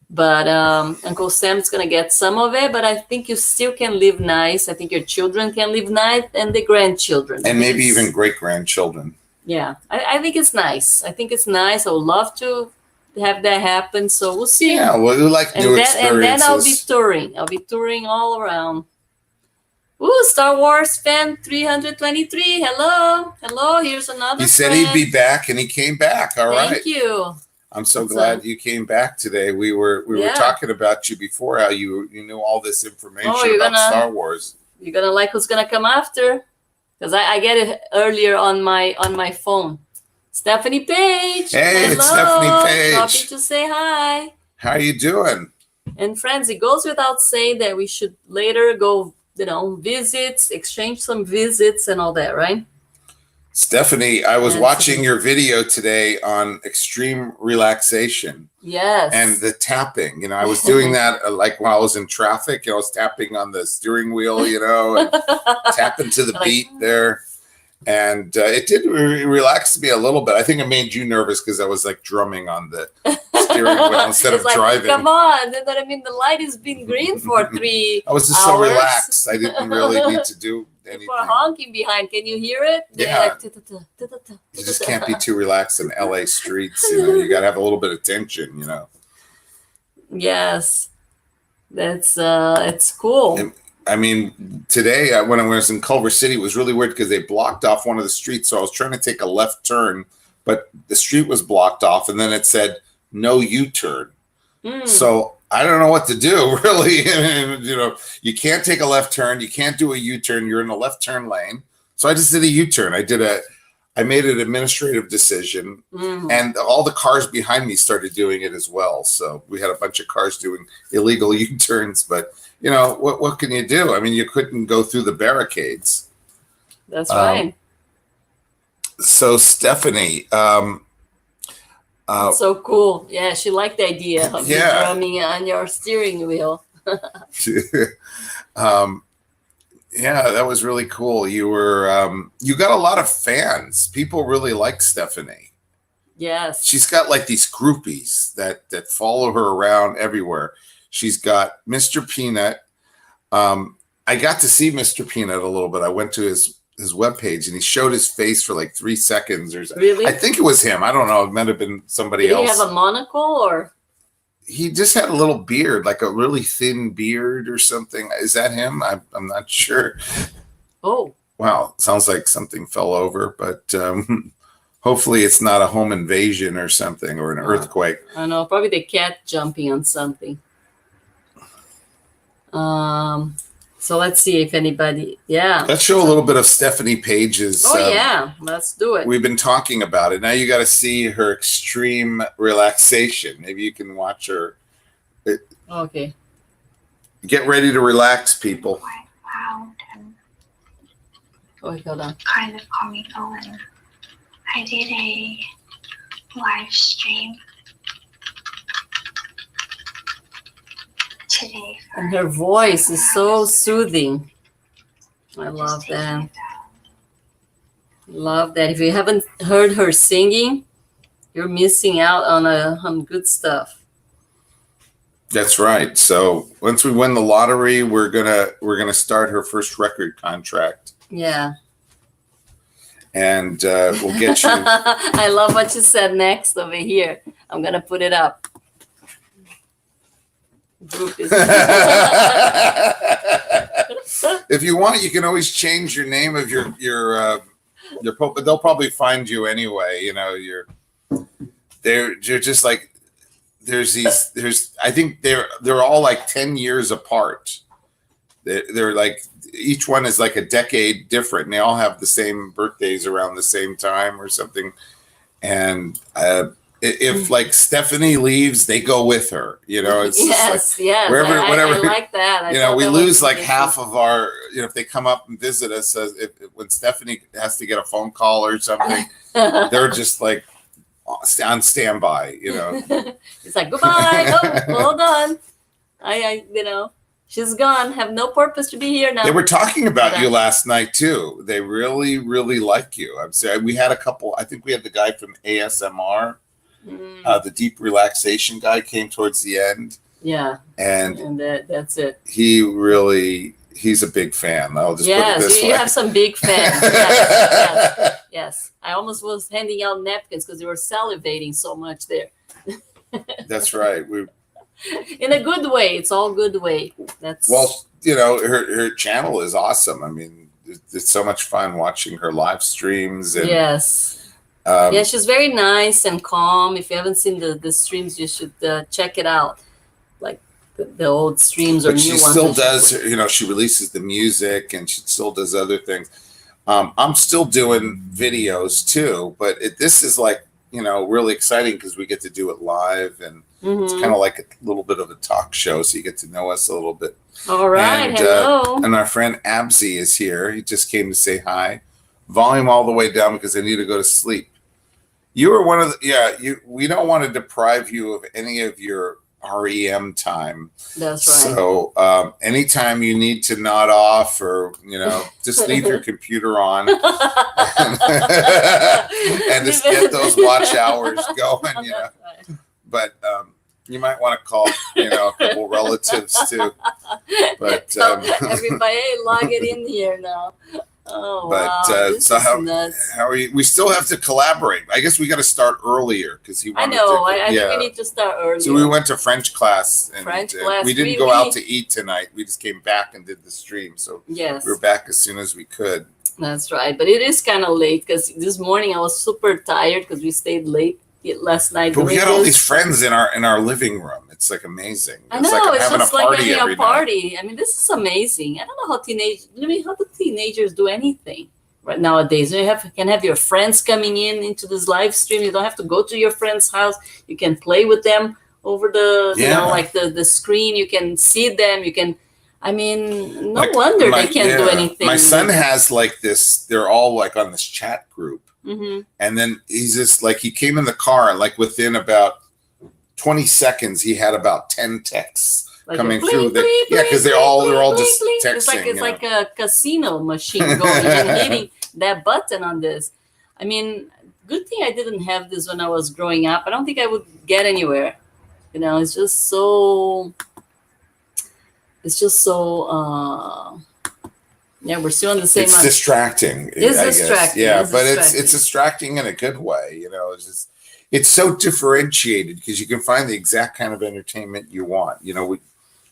But Uncle Sam's going to get some of it, but I think you still can live nice. I think your children can live nice, and the grandchildren. And maybe even great-grandchildren. Yeah, I think it's nice. I think it's nice. I would love to have that happen. So we'll see. Yeah, well, we like new experiences. And then I'll be touring. I'll be touring all around. Ooh, Star Wars fan 323. Hello. Hello. Here's another He said friend. he'd be back, and he came back. All right. Thank you. I'm so glad you came back today. We were talking about you before, how you knew all this information about Star Wars. You're gonna like who's gonna come after, because I get it earlier on my phone. Stephanie Page. Hey, hello. It's Stephanie Page. Happy to say hi. How are you doing? And friends, it goes without saying that we should later go, visits, exchange some visits and all that, right? Stephanie, I was watching your video today on extreme relaxation. Yes. And the tapping, I was doing that like while I was in traffic. I was tapping on the steering wheel, and tapping to the beat there. And it did relax me a little bit. I think it made you nervous because I was like drumming on the steering wheel instead of driving. Come on. The light has been green for 3 I was just so relaxed. I didn't really need to do anything. People are honking behind. Can you hear it? Yeah. You just can't be too relaxed in LA streets. You got to have a little bit of tension, Yes. That's it's cool. And, today when I was in Culver City, it was really weird because they blocked off one of the streets. So I was trying to take a left turn, but the street was blocked off, and then it said no U-turn. So I don't know what to do, really. You can't take a left turn. You can't do a U-turn. You're in a left turn lane. So I just did a U-turn. I made an administrative decision, and all the cars behind me started doing it as well. So we had a bunch of cars doing illegal U-turns, but what can you do? You couldn't go through the barricades. That's right. So Stephanie, so cool. Yeah, she liked the idea of drumming on your steering wheel. Yeah, that was really cool. You got a lot of fans. People really like Stephanie. Yes. She's got like these groupies that follow her around everywhere. She's got Mr. Peanut. I got to see Mr. Peanut a little bit. I went to his webpage, and he showed his face for like 3 seconds or something. Really? I think it was him. I don't know. It might have been somebody else. Did he have a monocle or? He just had a little beard, like a really thin beard or something. Is that him? I'm not sure. Oh. Wow. Sounds like something fell over, but hopefully it's not a home invasion or something, or an earthquake. I know. Probably the cat jumping on something. So let's see if anybody, Let's show a little bit of Stephanie Page's. Let's do it. We've been talking about it. Now you got to see her extreme relaxation. Maybe you can watch her. Okay. Get ready to relax, people. Loud and hold on. kind of comical, and I did a live stream today. And her voice is so soothing. I love that. Love that. If you haven't heard her singing, you're missing out on good stuff. That's right. So once we win the lottery, we're gonna start her first record contract. Yeah. And we'll get you. I love what you said next over here. I'm gonna put it up. If you want, you can always change your name of your but they'll probably find you anyway. They're just like I think they're all like 10 years apart. They're like, each one is like a decade different, and they all have the same birthdays around the same time or something. And if like Stephanie leaves, they go with her. It's yes, like wherever, whatever. I like that. We lose like half of our. If they come up and visit us, when Stephanie has to get a phone call or something, they're just like on standby. It's like, goodbye. Hold on. She's gone. Have no purpose to be here now. They were talking about you last night too. They really, really like you. I'm saying we had a couple. I think we had the guy from ASMR. The deep relaxation guy came towards the end. Yeah. And that's it. He's a big fan. I'll just put it this way. You have some big fans. Yes. I almost was handing out napkins because they were salivating so much there. That's right. In a good way. It's all good way. Her channel is awesome. It's so much fun watching her live streams. And, yes. Yeah, she's very nice and calm. If you haven't seen the streams, you should check it out. Like the old streams or but new she ones. still does, you know, she releases the music and she still does other things. I'm still doing videos too, but this is like, you know, really exciting because we get to do it live, and it's kind of like a little bit of a talk show, so you get to know us a little bit. All right, and, hello. And our friend Abzi is here. He just came to say hi. Volume all the way down because I need to go to sleep. You were one of the, we don't want to deprive you of any of your REM time. That's right. So anytime you need to nod off, or, you know, just leave your computer on and just get those watch hours going, you know. But you might want to call, you know, a couple relatives too. But everybody, hey, log it in here now. Oh, but wow. So how are you? We still have to collaborate. I guess we got to start earlier because he wanted I think we need to start earlier. So we went to French class, and we didn't go out to eat tonight. We just came back and did the stream. So yes, we were back as soon as we could. That's right. But it is kind of late because this morning I was super tired because we stayed late last night. But we got all these friends in our living room. It's like amazing. I know, like it's just like having a party. Night. I mean, this is amazing. I don't know how do teenagers do anything right nowadays? You can have your friends coming into this live stream. You don't have to go to your friend's house. You can play with them over the you know, like the screen. You can see them. You can. I mean, no wonder they can't do anything. My son has like this. They're all like on this chat group. And then he's just like, he came in the car and like within about 20 seconds, he had about 10 texts like coming through. Because they're all just texting. It's like a casino machine going and hitting that button on this. I mean, good thing I didn't have this when I was growing up. I don't think I would get anywhere. You know, it's just so. Yeah, we're still on the same. It's distracting. It's distracting. Yeah, but it's distracting in a good way. You know, it's so differentiated because you can find the exact kind of entertainment you want. You know,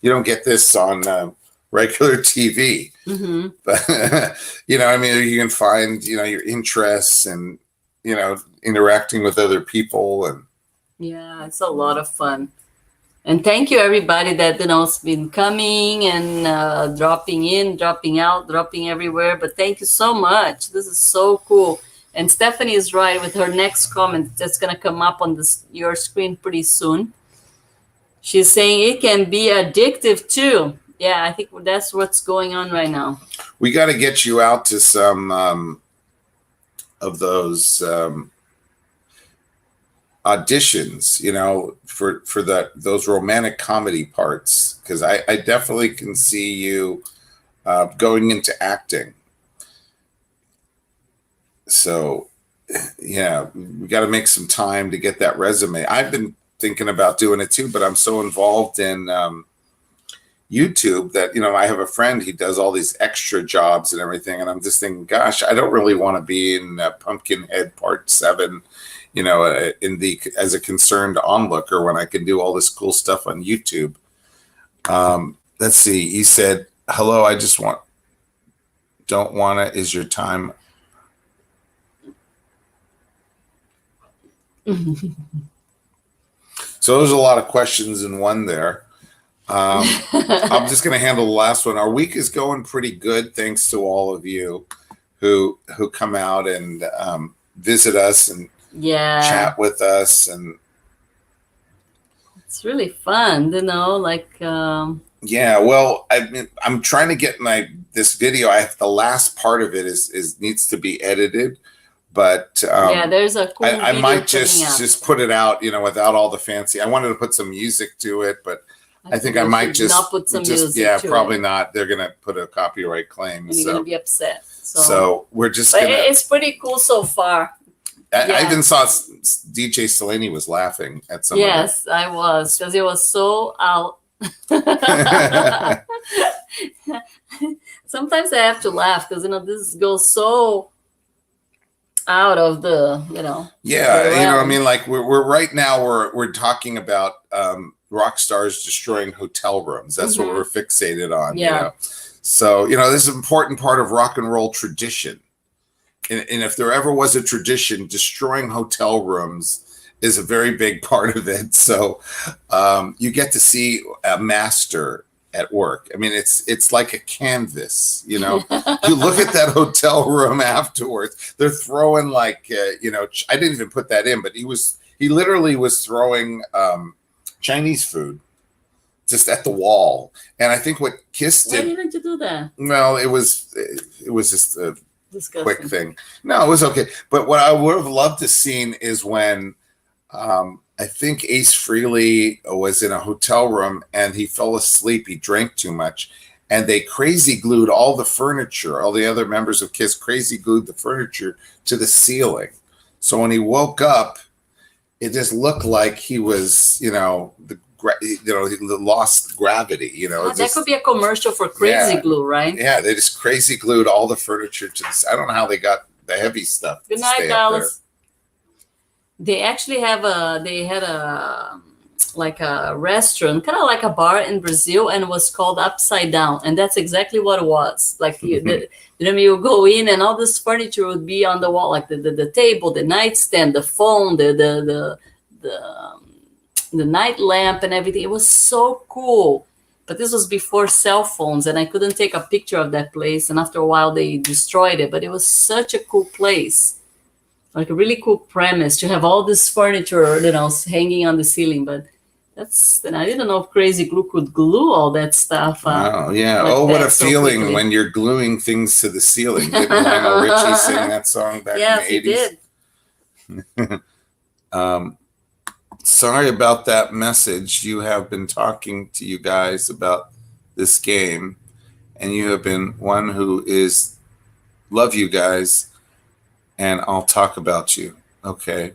you don't get this on regular TV, but you know, I mean, you can find, you know, your interests and, you know, interacting with other people, and yeah, it's a lot of fun. And thank you, everybody that, you know, has been coming and dropping in, dropping out, dropping everywhere. But thank you so much. This is so cool. And Stephanie is right with her next comment that's going to come up on your screen pretty soon. She's saying it can be addictive too. Yeah, I think that's what's going on right now. We got to get you out to some of those auditions, you know, for those romantic comedy parts, because I definitely can see you going into acting. So yeah, we got to make some time to get that resume. I've been thinking about doing it too, but I'm so involved in YouTube that, you know, I have a friend, he does all these extra jobs and everything, and I'm just thinking, gosh, I don't really want to be in Pumpkinhead Part 7, you know, as a concerned onlooker when I can do all this cool stuff on YouTube. Let's see. He said, hello, I just don't want it. Is your time? So there's a lot of questions in one there. I'm just going to handle the last one. Our week is going pretty good, thanks to all of you who come out and visit us and chat with us, and it's really fun, you know, like yeah, well, I'm trying to get this video. The last part of it needs to be edited, but yeah, there's a cool I might just put it out, you know, without all the fancy. I wanted to put some music to it, but I think I might just not put some music to probably it. Not. They're gonna put a copyright claim, and you're gonna be upset. So we're just. But it's pretty cool so far. I even saw DJ Selene was laughing at some. Yes, I was, because it was so out. Sometimes I have to laugh because, you know, this goes so out of the, you know. Yeah, you know, I mean, like we're right now we're talking about rock stars destroying hotel rooms. That's what we're fixated on. Yeah. You know? So, you know, this is an important part of rock and roll tradition. and if there ever was a tradition, destroying hotel rooms is a very big part of it. So you get to see a master at work. I mean, it's like a canvas, you know. You look at that hotel room afterwards, they're throwing like, you know, I didn't even put that in, but he literally was throwing Chinese food just at the wall. And I think what Kiss did. Why didn't you do that? Well, it was just a Disgusting. quick thing. No, it was okay. But what I would have loved to seen is when I think Ace Frehley was in a hotel room and he fell asleep. He drank too much, and they crazy glued all the furniture. All the other members of Kiss crazy glued the furniture to the ceiling. So when he woke up, it just looked like he was, you know, he lost gravity. You know, that could be a commercial for crazy glue, right? Yeah, they just crazy glued all the furniture to this. I don't know how they got the heavy stuff. Good night, Dallas. They actually had a like a restaurant, kind of like a bar in Brazil, and it was called Upside Down, and that's exactly what it was. Like you go in, and all this furniture would be on the wall, like the table, the nightstand, the phone, the night lamp, and everything. It was so cool. But this was before cell phones, and I couldn't take a picture of that place. And after a while, they destroyed it. But it was such a cool place. Like a really cool premise to have all this furniture, you know, hanging on the ceiling. But I didn't know if crazy glue could glue all that stuff. Oh, yeah. Like what a so feeling quickly. when you're gluing things to the ceiling. Didn't Lionel Richie sing that song back in the 80s? He did. Sorry about that message. You have been talking to you guys about this game, and you have been one who is love you guys. And I'll talk about you. Okay.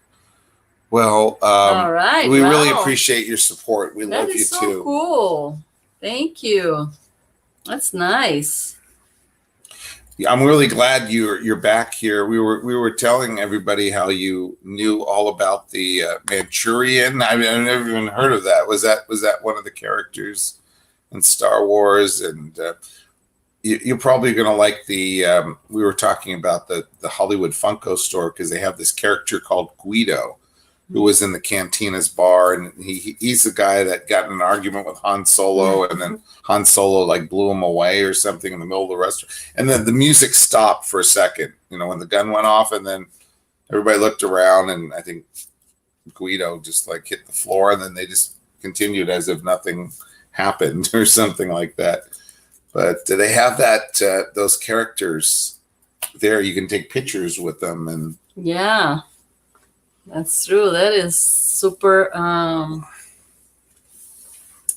Well, all right. We really appreciate your support. We love you so too. Cool. Thank you. That's nice. Yeah, I'm really glad you're back here. We were telling everybody how you knew all about the Manchurian. I mean, I've never even heard of that. Was that one of the characters in Star Wars? And you're probably going to like the, we were talking about the Hollywood Funko store, because they have this character called Guido, who was in the Cantina's bar. And he's the guy that got in an argument with Han Solo, and then Han Solo like blew him away or something in the middle of the restaurant. And then the music stopped for a second, you know, when the gun went off, and then everybody looked around, and I think Guido just like hit the floor, and then they just continued as if nothing happened or something like that. But they have that those characters there. You can take pictures with them, and yeah, that's true. That is super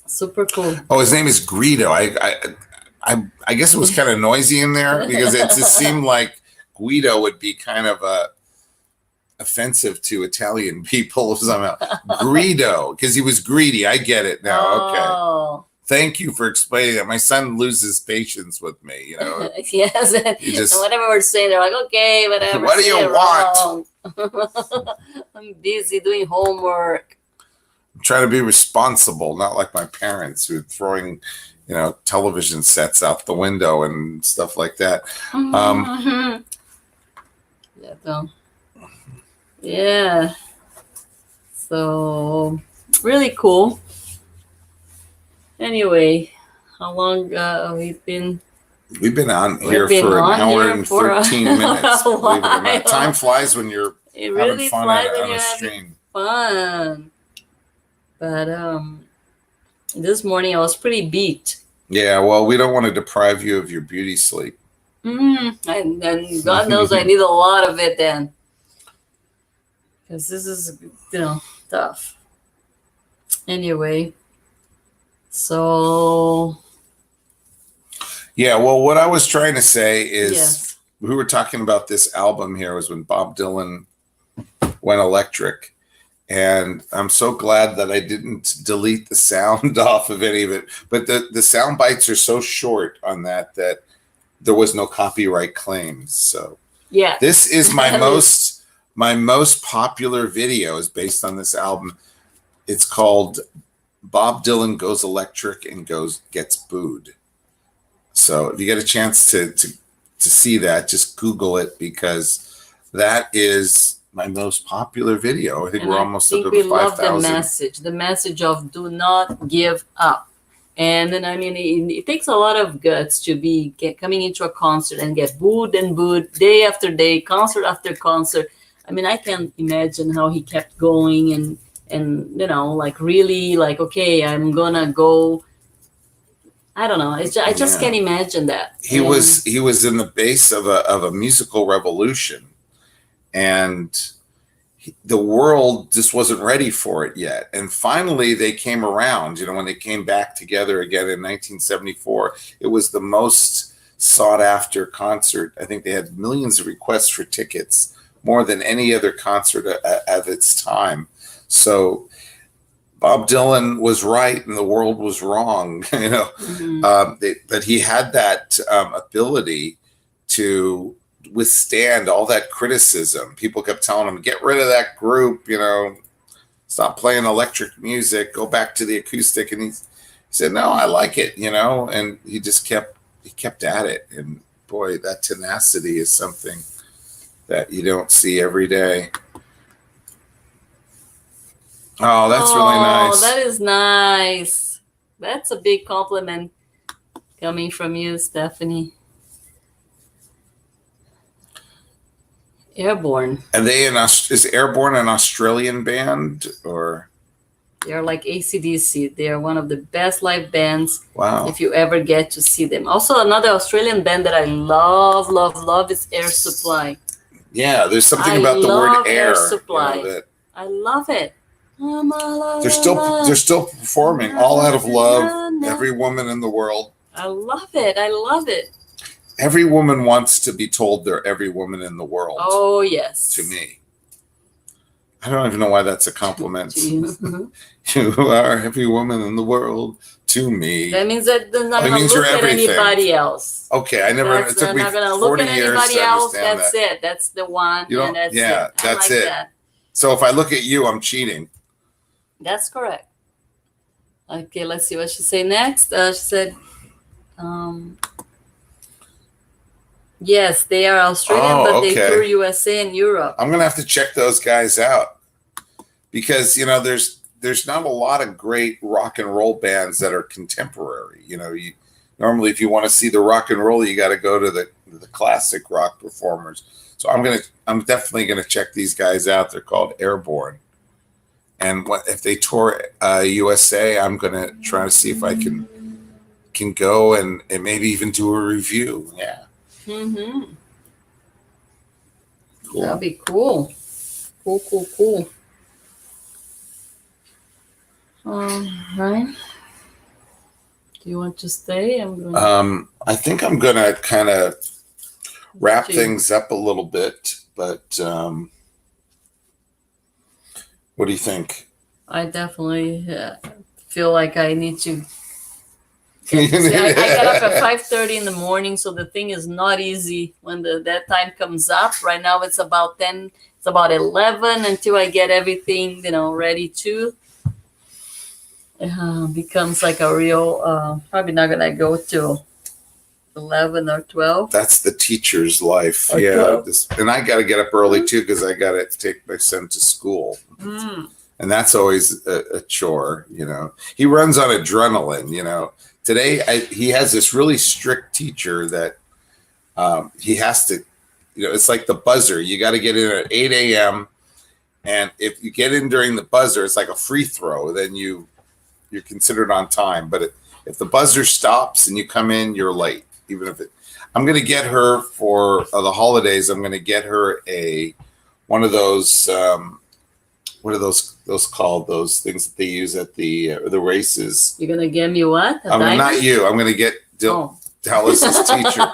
super cool. Oh, his name is Guido. I guess it was kind of noisy in there, because it just seemed like Guido would be kind of offensive to Italian people somehow. Guido, because he was greedy. I get it now. Oh. Okay. Thank you for explaining that. My son loses patience with me, you know. Yes. And whatever we're saying, they're like, okay, whatever. What do you want? I'm busy doing homework. I'm trying to be responsible, not like my parents who are throwing, you know, television sets out the window and stuff like that. Yeah. So really cool. Anyway, how long we've been? We've been on here for an hour and 13 minutes. Believe it or not. Time flies when you're having fun on a stream. Fun. But this morning I was pretty beat. Yeah, well, we don't want to deprive you of your beauty sleep. And God knows I need a lot of it then, because this is, you know, tough. Anyway. So yeah, well, what I was trying to say is, we were talking about this album here was when Bob Dylan went electric, and I'm so glad that I didn't delete the sound off of any of it. But the sound bites are so short on that there was no copyright claims. So yeah, this is my most popular video is based on this album. It's called Bob Dylan Goes Electric and Gets Booed. So if you get a chance to to see that, just Google it, because that is my most popular video. I think we're almost up to 5,000. We love the message of do not give up. And then, I mean, it takes a lot of guts to be coming into a concert and get booed and booed day after day, concert after concert. I mean, I can't imagine how he kept going and you know, like really like, okay, I'm gonna go. I don't know. I just can't imagine that. He was in the base of a musical revolution, and the world just wasn't ready for it yet. And finally they came around, you know, when they came back together again in 1974, it was the most sought after concert. I think they had millions of requests for tickets, more than any other concert of its time. So Bob Dylan was right and the world was wrong, you know. But he had that ability to withstand all that criticism. People kept telling him, get rid of that group, you know, stop playing electric music, go back to the acoustic. And he said, no, I like it, you know. And he just kept at it. And boy, that tenacity is something that you don't see every day. Oh, that's really nice. Oh, that is nice. That's a big compliment coming from you, Stephanie. Airborne. And is Airborne an Australian band, or? They're like AC/DC. They are one of the best live bands. Wow. If you ever get to see them. Also, another Australian band that I love is Air Supply. Yeah, there's something about the word air. Supply. You know, I love it. They're still performing all out of love. Every woman in the world. I love it. I love it. Every woman wants to be told they're every woman in the world. Oh, yes. To me. I don't even know why that's a compliment. You are every woman in the world to me. That means that they're not going to look at anybody else. Okay, it took me 40 years to understand that's it. That's the one. And that's it. That's it. That. So if I look at you, I'm cheating. That's correct. Okay, let's see what she said next. She said, yes, they are Australian, but they tour USA and Europe. I'm going to have to check those guys out, because, you know, there's not a lot of great rock and roll bands that are contemporary. You know, normally if you want to see the rock and roll, you got to go to the classic rock performers. So I'm definitely going to check these guys out. They're called Airborne. And if they tour USA, I'm going to try to see if I can go and maybe even do a review. Yeah. Mm-hmm. Cool. That'd be cool. Cool. Right. Do you want to stay? I think I'm going to kind of wrap things up a little bit, but what do you think? I definitely feel like I need to. I get up at 5:30 in the morning, so the thing is not easy when that time comes up. Right now it's about 10. It's about 11 until I get everything, you know, ready to. Becomes like a real. Probably not gonna go till 11 or 12. That's the teacher's life. Or yeah. And I got to get up early too, because I got to take my son to school. And that's always a chore, you know. He runs on adrenaline, you know. Today, he has this really strict teacher that he has to, you know, it's like the buzzer. You got to get in at 8 a.m. And if you get in during the buzzer, it's like a free throw. Then you're considered on time. But if the buzzer stops and you come in, you're late. Even if I'm going to get her for the holidays. I'm going to get her one of those. What are those called? Those things that they use at the races. You're going to give me what? Not you. I'm going to get Dallas's teacher.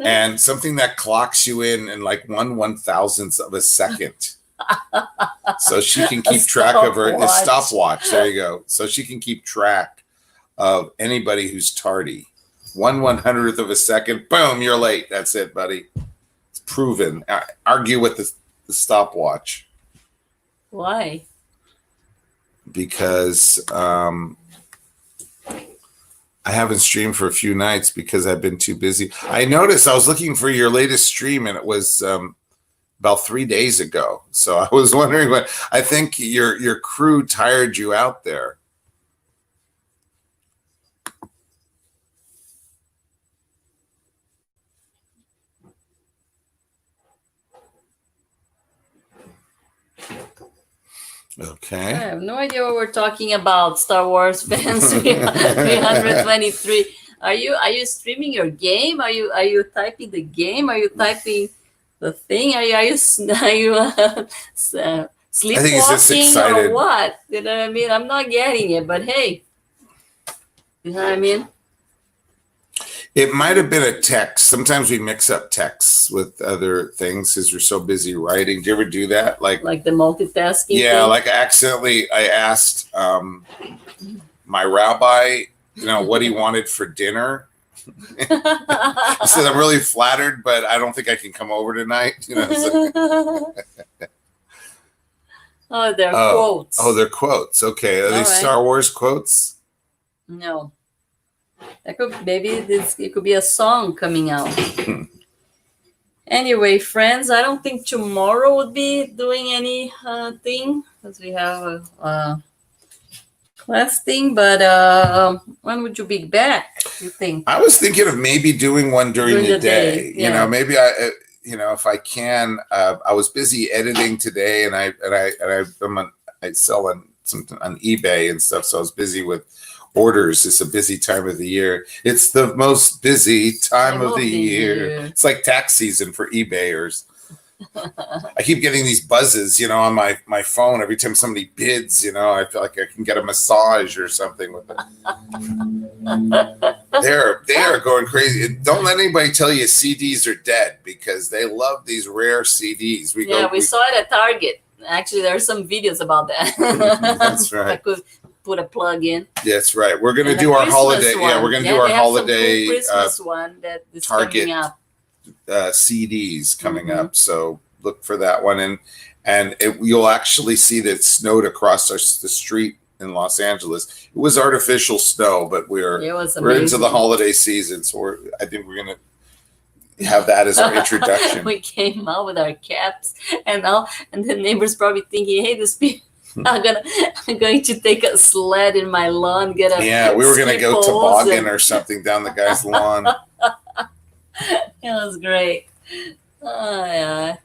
And something that clocks you in like 1/1000th of a second. So she can keep track of a stopwatch. There you go. So she can keep track of anybody who's tardy. 1/100th of a second. Boom, you're late. That's it, buddy. It's proven. Argue with the stopwatch. Why? Because I haven't streamed for a few nights because I've been too busy. I noticed I was looking for your latest stream, and it was about 3 days ago. So I was wondering what. I think your crew tired you out there. Okay. I have no idea what we're talking about. Star Wars fans 323. Are you streaming your game? Are you typing the game? Are you typing the thing? Are you sleepwalking or what? You know what I mean? I'm not getting it, but hey, you know what I mean? It might have been a text. Sometimes we mix up texts with other things because we're so busy writing. Do you ever do that? Like the multitasking? Yeah, thing? like accidentally I asked my rabbi, what he wanted for dinner. He said, I'm really flattered, but I don't think I can come over tonight. Oh, they're quotes. Oh, they're quotes. Okay. Are these Star Wars quotes? No. It could be a song coming out. Anyway, friends, I don't think tomorrow would be doing any thing because we have a class thing. But when would you be back? You think? I was thinking of maybe doing one during the day. Yeah. Maybe if I can. I was busy editing today, and I sell on eBay and stuff, so I was busy with orders. It's a busy time of the year. It's the most busy time of the year. It's like tax season for eBayers. I keep getting these buzzes, on my phone every time somebody bids. I feel like I can get a massage or something with it. They are going crazy. Don't let anybody tell you CDs are dead because they love these rare CDs. We saw it at Target. Actually, there are some videos about that. That's right. I could put a plug in. That's right. We're going to do our holiday. Yeah, we're going to do our holiday Christmas one that is Target coming up. CDs coming up. So look for that one, and you'll actually see that it snowed across the street in Los Angeles. It was artificial snow, but we're into the holiday season, so I think we're going to have that as our introduction. We came out with our caps and the neighbors probably thinking, hey, this people I'm going to take a sled in my lawn, we were going to go toboggan or something down the guy's lawn. It was great. Oh yeah.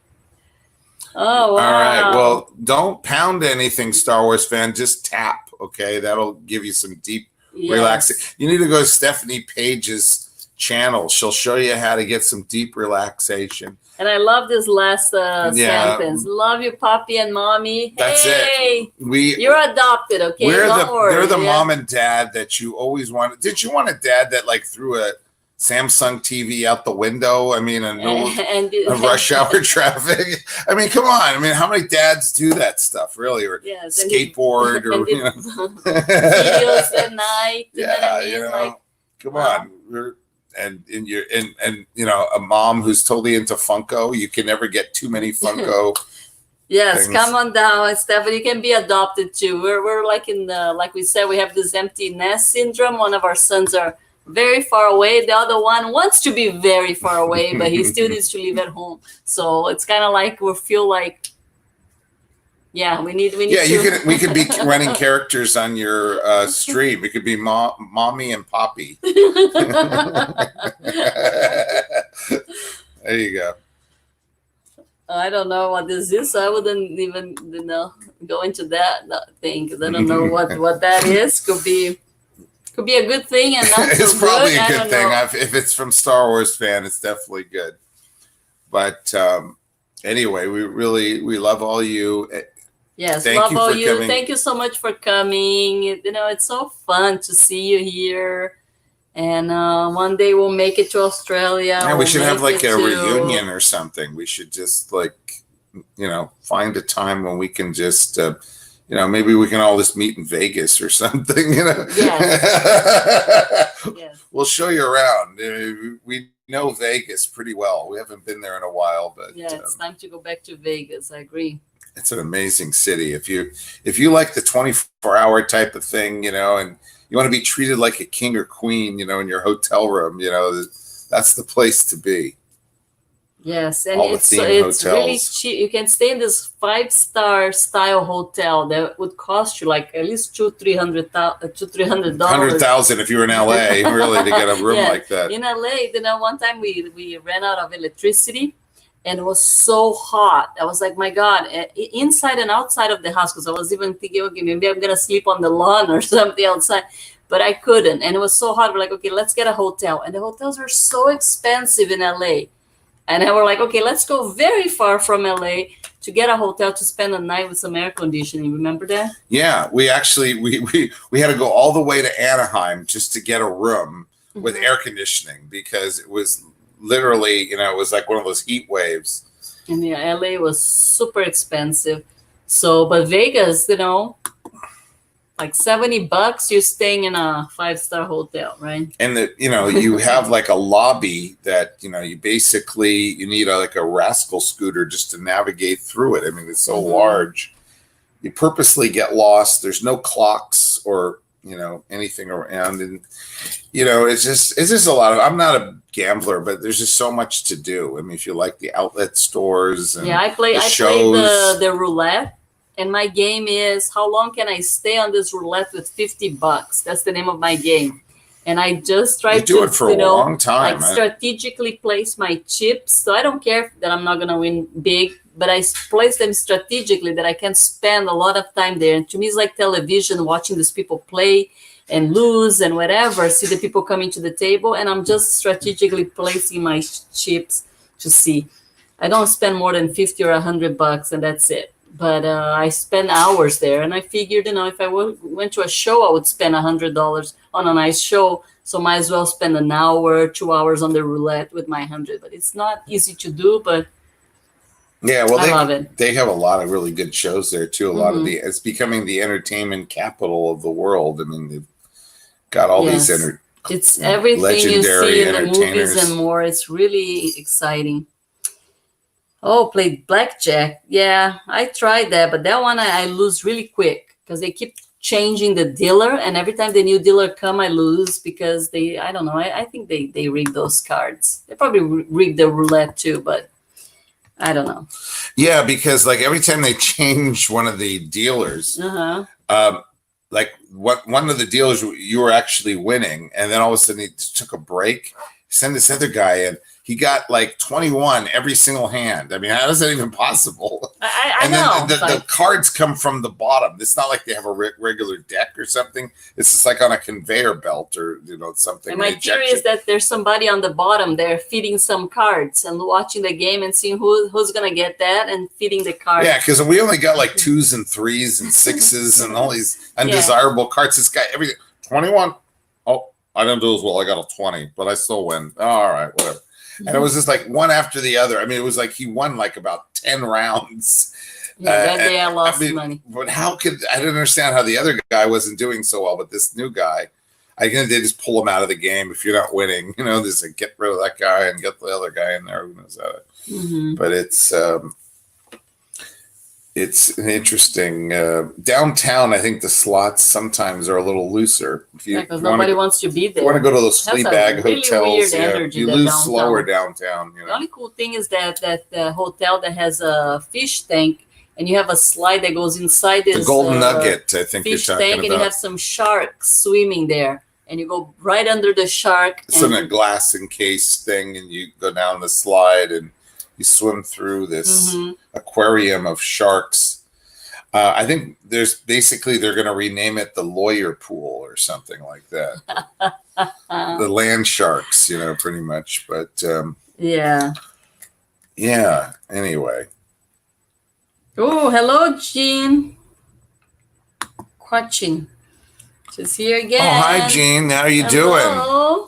Oh wow. All right. Well, don't pound anything, Star Wars fan. Just tap. Okay, that'll give you some deep relaxation. You need to go to Stephanie Page's channel. She'll show you how to get some deep relaxation. And I love this last sentence. Love you, Poppy and Mommy. That's it. You're adopted, okay? They're the mom and dad that you always wanted. Did you want a dad that threw a Samsung TV out the window? I mean, a rush hour traffic. I mean, come on. I mean, how many dads do that stuff, really? Or skateboard or videos at night. Come on. And a mom who's totally into Funko. You can never get too many Funko. Yes, things. Come on down, Stephanie. You can be adopted too. We're like like we said, we have this empty nest syndrome. One of our sons are very far away. The other one wants to be very far away, but he still needs to live at home. So it's kind of like we feel like, we need. Yeah, we could be running characters on your stream. It could be Mommy and Poppy. There you go. I don't know what this is. I wouldn't even go into that thing because I don't know what that is. Could be a good thing and not so it's probably good. A good thing. If it's from Star Wars fan, it's definitely good. But anyway, we love all you. Yes, love all you. Thank you so much for coming. It's so fun to see you here. And one day we'll make it to Australia. Yeah, we should have like a reunion or something. We should just find a time when we can just, maybe we can all just meet in Vegas or something. Yes. We'll show you around. We know Vegas pretty well. We haven't been there in a while, but yeah, it's time to go back to Vegas. I agree. It's an amazing city. If you like the 24-hour type of thing, and you want to be treated like a king or queen, in your hotel room, that's the place to be. Yes, and All it's hotels. really cheap. You can stay in this 5-star style hotel that would cost you like at least $200-300. $100,000 if you were in LA, really, to get a room like that. In LA, one time we ran out of electricity, and it was so hot. I was like, my God, inside and outside of the house, because I was even thinking, okay, maybe I'm gonna sleep on the lawn or something outside, but I couldn't, and it was so hot. We're like, okay, let's get a hotel, and the hotels are so expensive in LA. And then we're like, okay, let's go very far from LA to get a hotel to spend a night with some air conditioning. Remember that? Yeah, we actually we had to go all the way to Anaheim just to get a room with air conditioning, because it was literally, it was like one of those heat waves. And yeah, LA was super expensive. So, but Vegas, like $70, you're staying in a 5-star hotel, right? And you have like a lobby that, you basically, you need like a rascal scooter just to navigate through it. I mean, it's so large. You purposely get lost. There's no clocks or, anything around. And, it's just a lot of, I'm not a gambler, but there's just so much to do. I mean, if you like the outlet stores and I played the roulette. And my game is, how long can I stay on this roulette with $50? That's the name of my game. And I just try to do it for a long time. Like strategically place my chips. So I don't care that I'm not going to win big, but I place them strategically that I can spend a lot of time there. And to me, it's like television, watching these people play and lose and whatever. See the people coming to the table, and I'm just strategically placing my chips to see. I don't spend more than $50 or $100, and that's it. But I spend hours there, and I figured, if I went to a show, I would spend $100 on a nice show. So might as well spend an hour, 2 hours on the roulette with my 100. But it's not easy to do, but yeah, well, I love it. They have a lot of really good shows there too. It's becoming the entertainment capital of the world. I mean, they've got all these it's everything you see in the movies and more. It's really exciting. Oh, played blackjack. Yeah, I tried that, but that one I lose really quick because they keep changing the dealer, and every time the new dealer come, I lose because I don't know. I think they rig those cards. They probably rig the roulette too, but I don't know. Yeah, because like every time they change one of the dealers, like one of the dealers, you were actually winning, and then all of a sudden he took a break, send this other guy in. He got like 21 every single hand. I mean, how is that even possible? I know. Then the cards come from the bottom. It's not like they have a regular deck or something. It's just like on a conveyor belt or something. And my theory is that there's somebody on the bottom there feeding some cards and watching the game and seeing who's gonna get that and feeding the cards. Yeah, because we only got like 2s and 3s and 6s and all these undesirable cards. This guy, everything 21. Oh, I didn't do as well. I got a 20, but I still win. Oh, all right, whatever. And it was just like one after the other. I mean, it was like he won like about 10 rounds. Yeah, that day I lost money. But I didn't understand how the other guy wasn't doing so well, but this new guy, they just pull him out of the game if you're not winning. They say get rid of that guy and get the other guy in there. Who knows how But it's an interesting downtown. I think the slots sometimes are a little looser. Because nobody wants to be there. You want to go to those flea bag really hotels. You lose downtown. slower downtown. The only cool thing is that hotel that has a fish tank, and you have a slide that goes inside this the Golden Nugget. I think fish you're talking tank, about. and you have some sharks swimming there, and you go right under the shark. It's in a glass encased thing, and you go down the slide and you swim through this aquarium of sharks. I think they're going to rename it the lawyer pool or something like that. The land sharks, pretty much. But yeah. Anyway. Oh, hello, Jean. Quatching. She's here again. Oh, hi, Jean. How are you doing?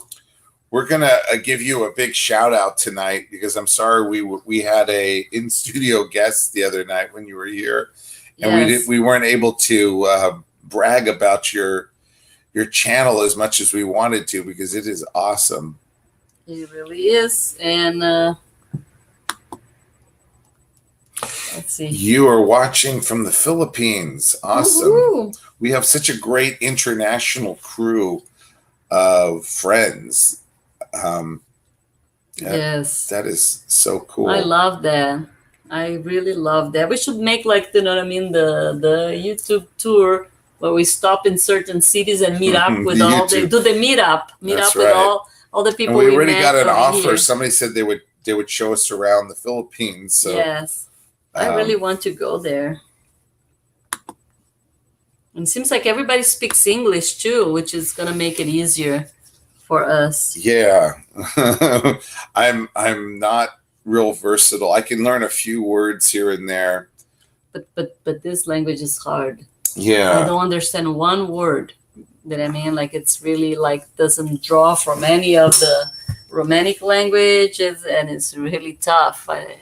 We're gonna give you a big shout out tonight because I'm sorry we had a in studio guest the other night when you were here, and we weren't able to brag about your channel as much as we wanted to because it is awesome. He really is. And let's see. You are watching from the Philippines. Awesome. Woo-hoo. We have such a great international crew of friends. Yes. That is so cool. I love that. I really love that. We should make like, you know what I mean, the YouTube tour where we stop in certain cities and meet up with all the meet up That's with right. all the people. And we already got an offer. Here. Somebody said they would show us around the Philippines. So yes, I really want to go there. And it seems like everybody speaks English too, which is gonna make it easier for us. Yeah. I'm not real versatile. I can learn a few words here and there. But this language is hard. Yeah. I don't understand one word. That I mean, like it's really like doesn't draw from any of the Romanic languages, and it's really tough. I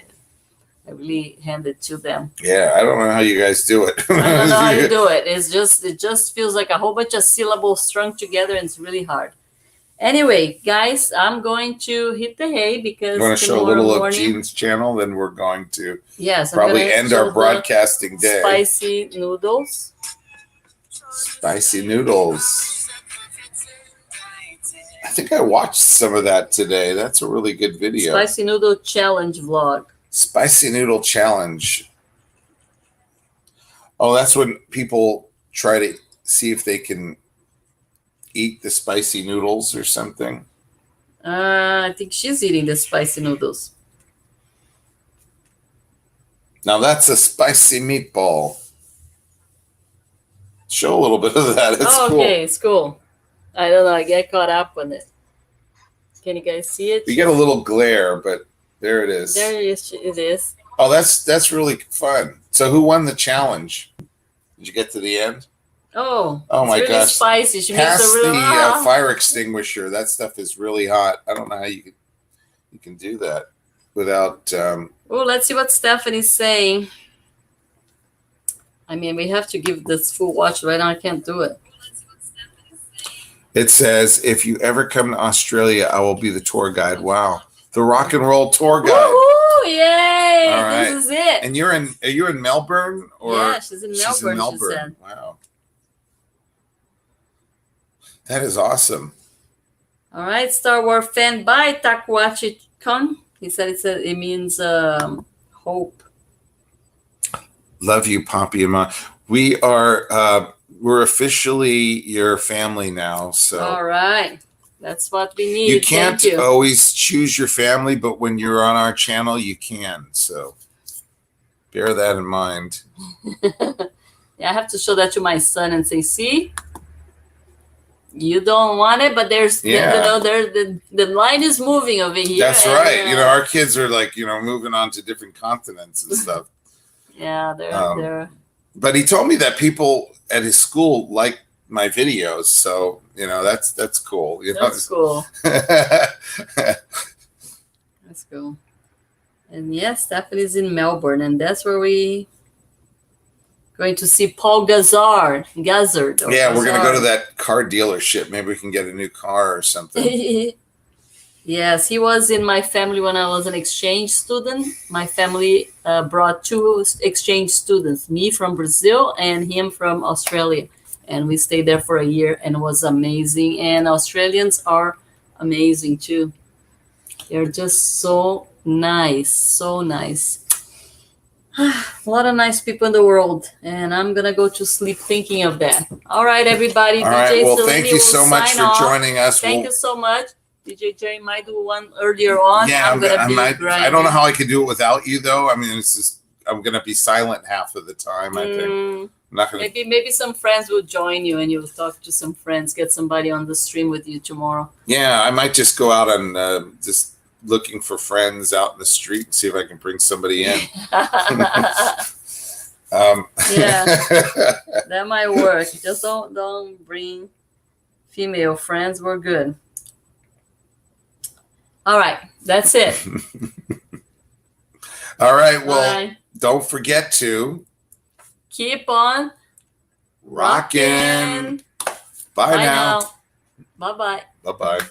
really hand it to them. Yeah, I don't know how you guys do it. I don't know how you do it. It just feels like a whole bunch of syllables strung together, and it's really hard. Anyway, guys, I'm going to hit the hay because you want to show a little of Jean's channel, then we're going to probably end our broadcasting day. Spicy noodles. Spicy noodles. I think I watched some of that today. That's a really good video. Spicy noodle challenge vlog. Spicy noodle challenge. Oh, that's when people try to see if they can eat the spicy noodles or something. I think she's eating the spicy noodles. Now that's a spicy meatball. Show a little bit of that. It's cool. Okay, it's cool. I don't know. I get caught up on it. Can you guys see it? You get a little glare, but there it is. There it is. Oh, that's really fun. So who won the challenge? Did you get to the end? Oh my really gosh! Spicy. She Pass makes a real, the fire extinguisher. That stuff is really hot. I don't know how you can do that without. Oh, let's see what Stephanie's saying. I mean, we have to give this full watch right now. I can't do it. It says, if you ever come to Australia, I will be the tour guide. Wow. The rock and roll tour guide. Woohoo! Yay! All right. This is it. And are you in Melbourne? Or yeah, she's in Melbourne. She's in Melbourne. She said. Wow. That is awesome. All right, Star Wars fan by Takwachi Kun. He said it means hope. Love you, Poppy and Ma. We are we're officially your family now. So all right. That's what we need. You can't always choose your family, but when you're on our channel, you can. So bear that in mind. Yeah, I have to show that to my son and say, see, you don't want it, but there's the line is moving over here. That's right. Our kids are like, moving on to different continents and stuff. Yeah, they're but he told me that people at his school like my videos, so that's cool. That's cool. That's cool. And yes, Stephanie's in Melbourne, and that's where we going to see Paul Gazard. Yeah, we're gonna go to that car dealership. Maybe we can get a new car or something. Yes, he was in my family when I was an exchange student. My family brought 2 exchange students, me from Brazil and him from Australia. And we stayed there for a year, and it was amazing. And Australians are amazing too. They're just so nice, so nice. A lot of nice people in the world, and I'm gonna go to sleep thinking of that. All right, everybody. All right. Well, thank you so much for joining us. Thank you so much. DJ Gerry might do one earlier on. Yeah, I don't know how I could do it without you, though. I mean, it's just I'm gonna be silent half of the time. I think. I'm not gonna... Maybe some friends will join you, and you'll talk to some friends. Get somebody on the stream with you tomorrow. Yeah, I might just go out and just looking for friends out in the street and see if I can bring somebody in. Yeah, that might work. Just don't bring female friends. We're good. All right, that's it. All right, well, don't forget to keep on rocking. Bye now. Bye-bye. Bye-bye.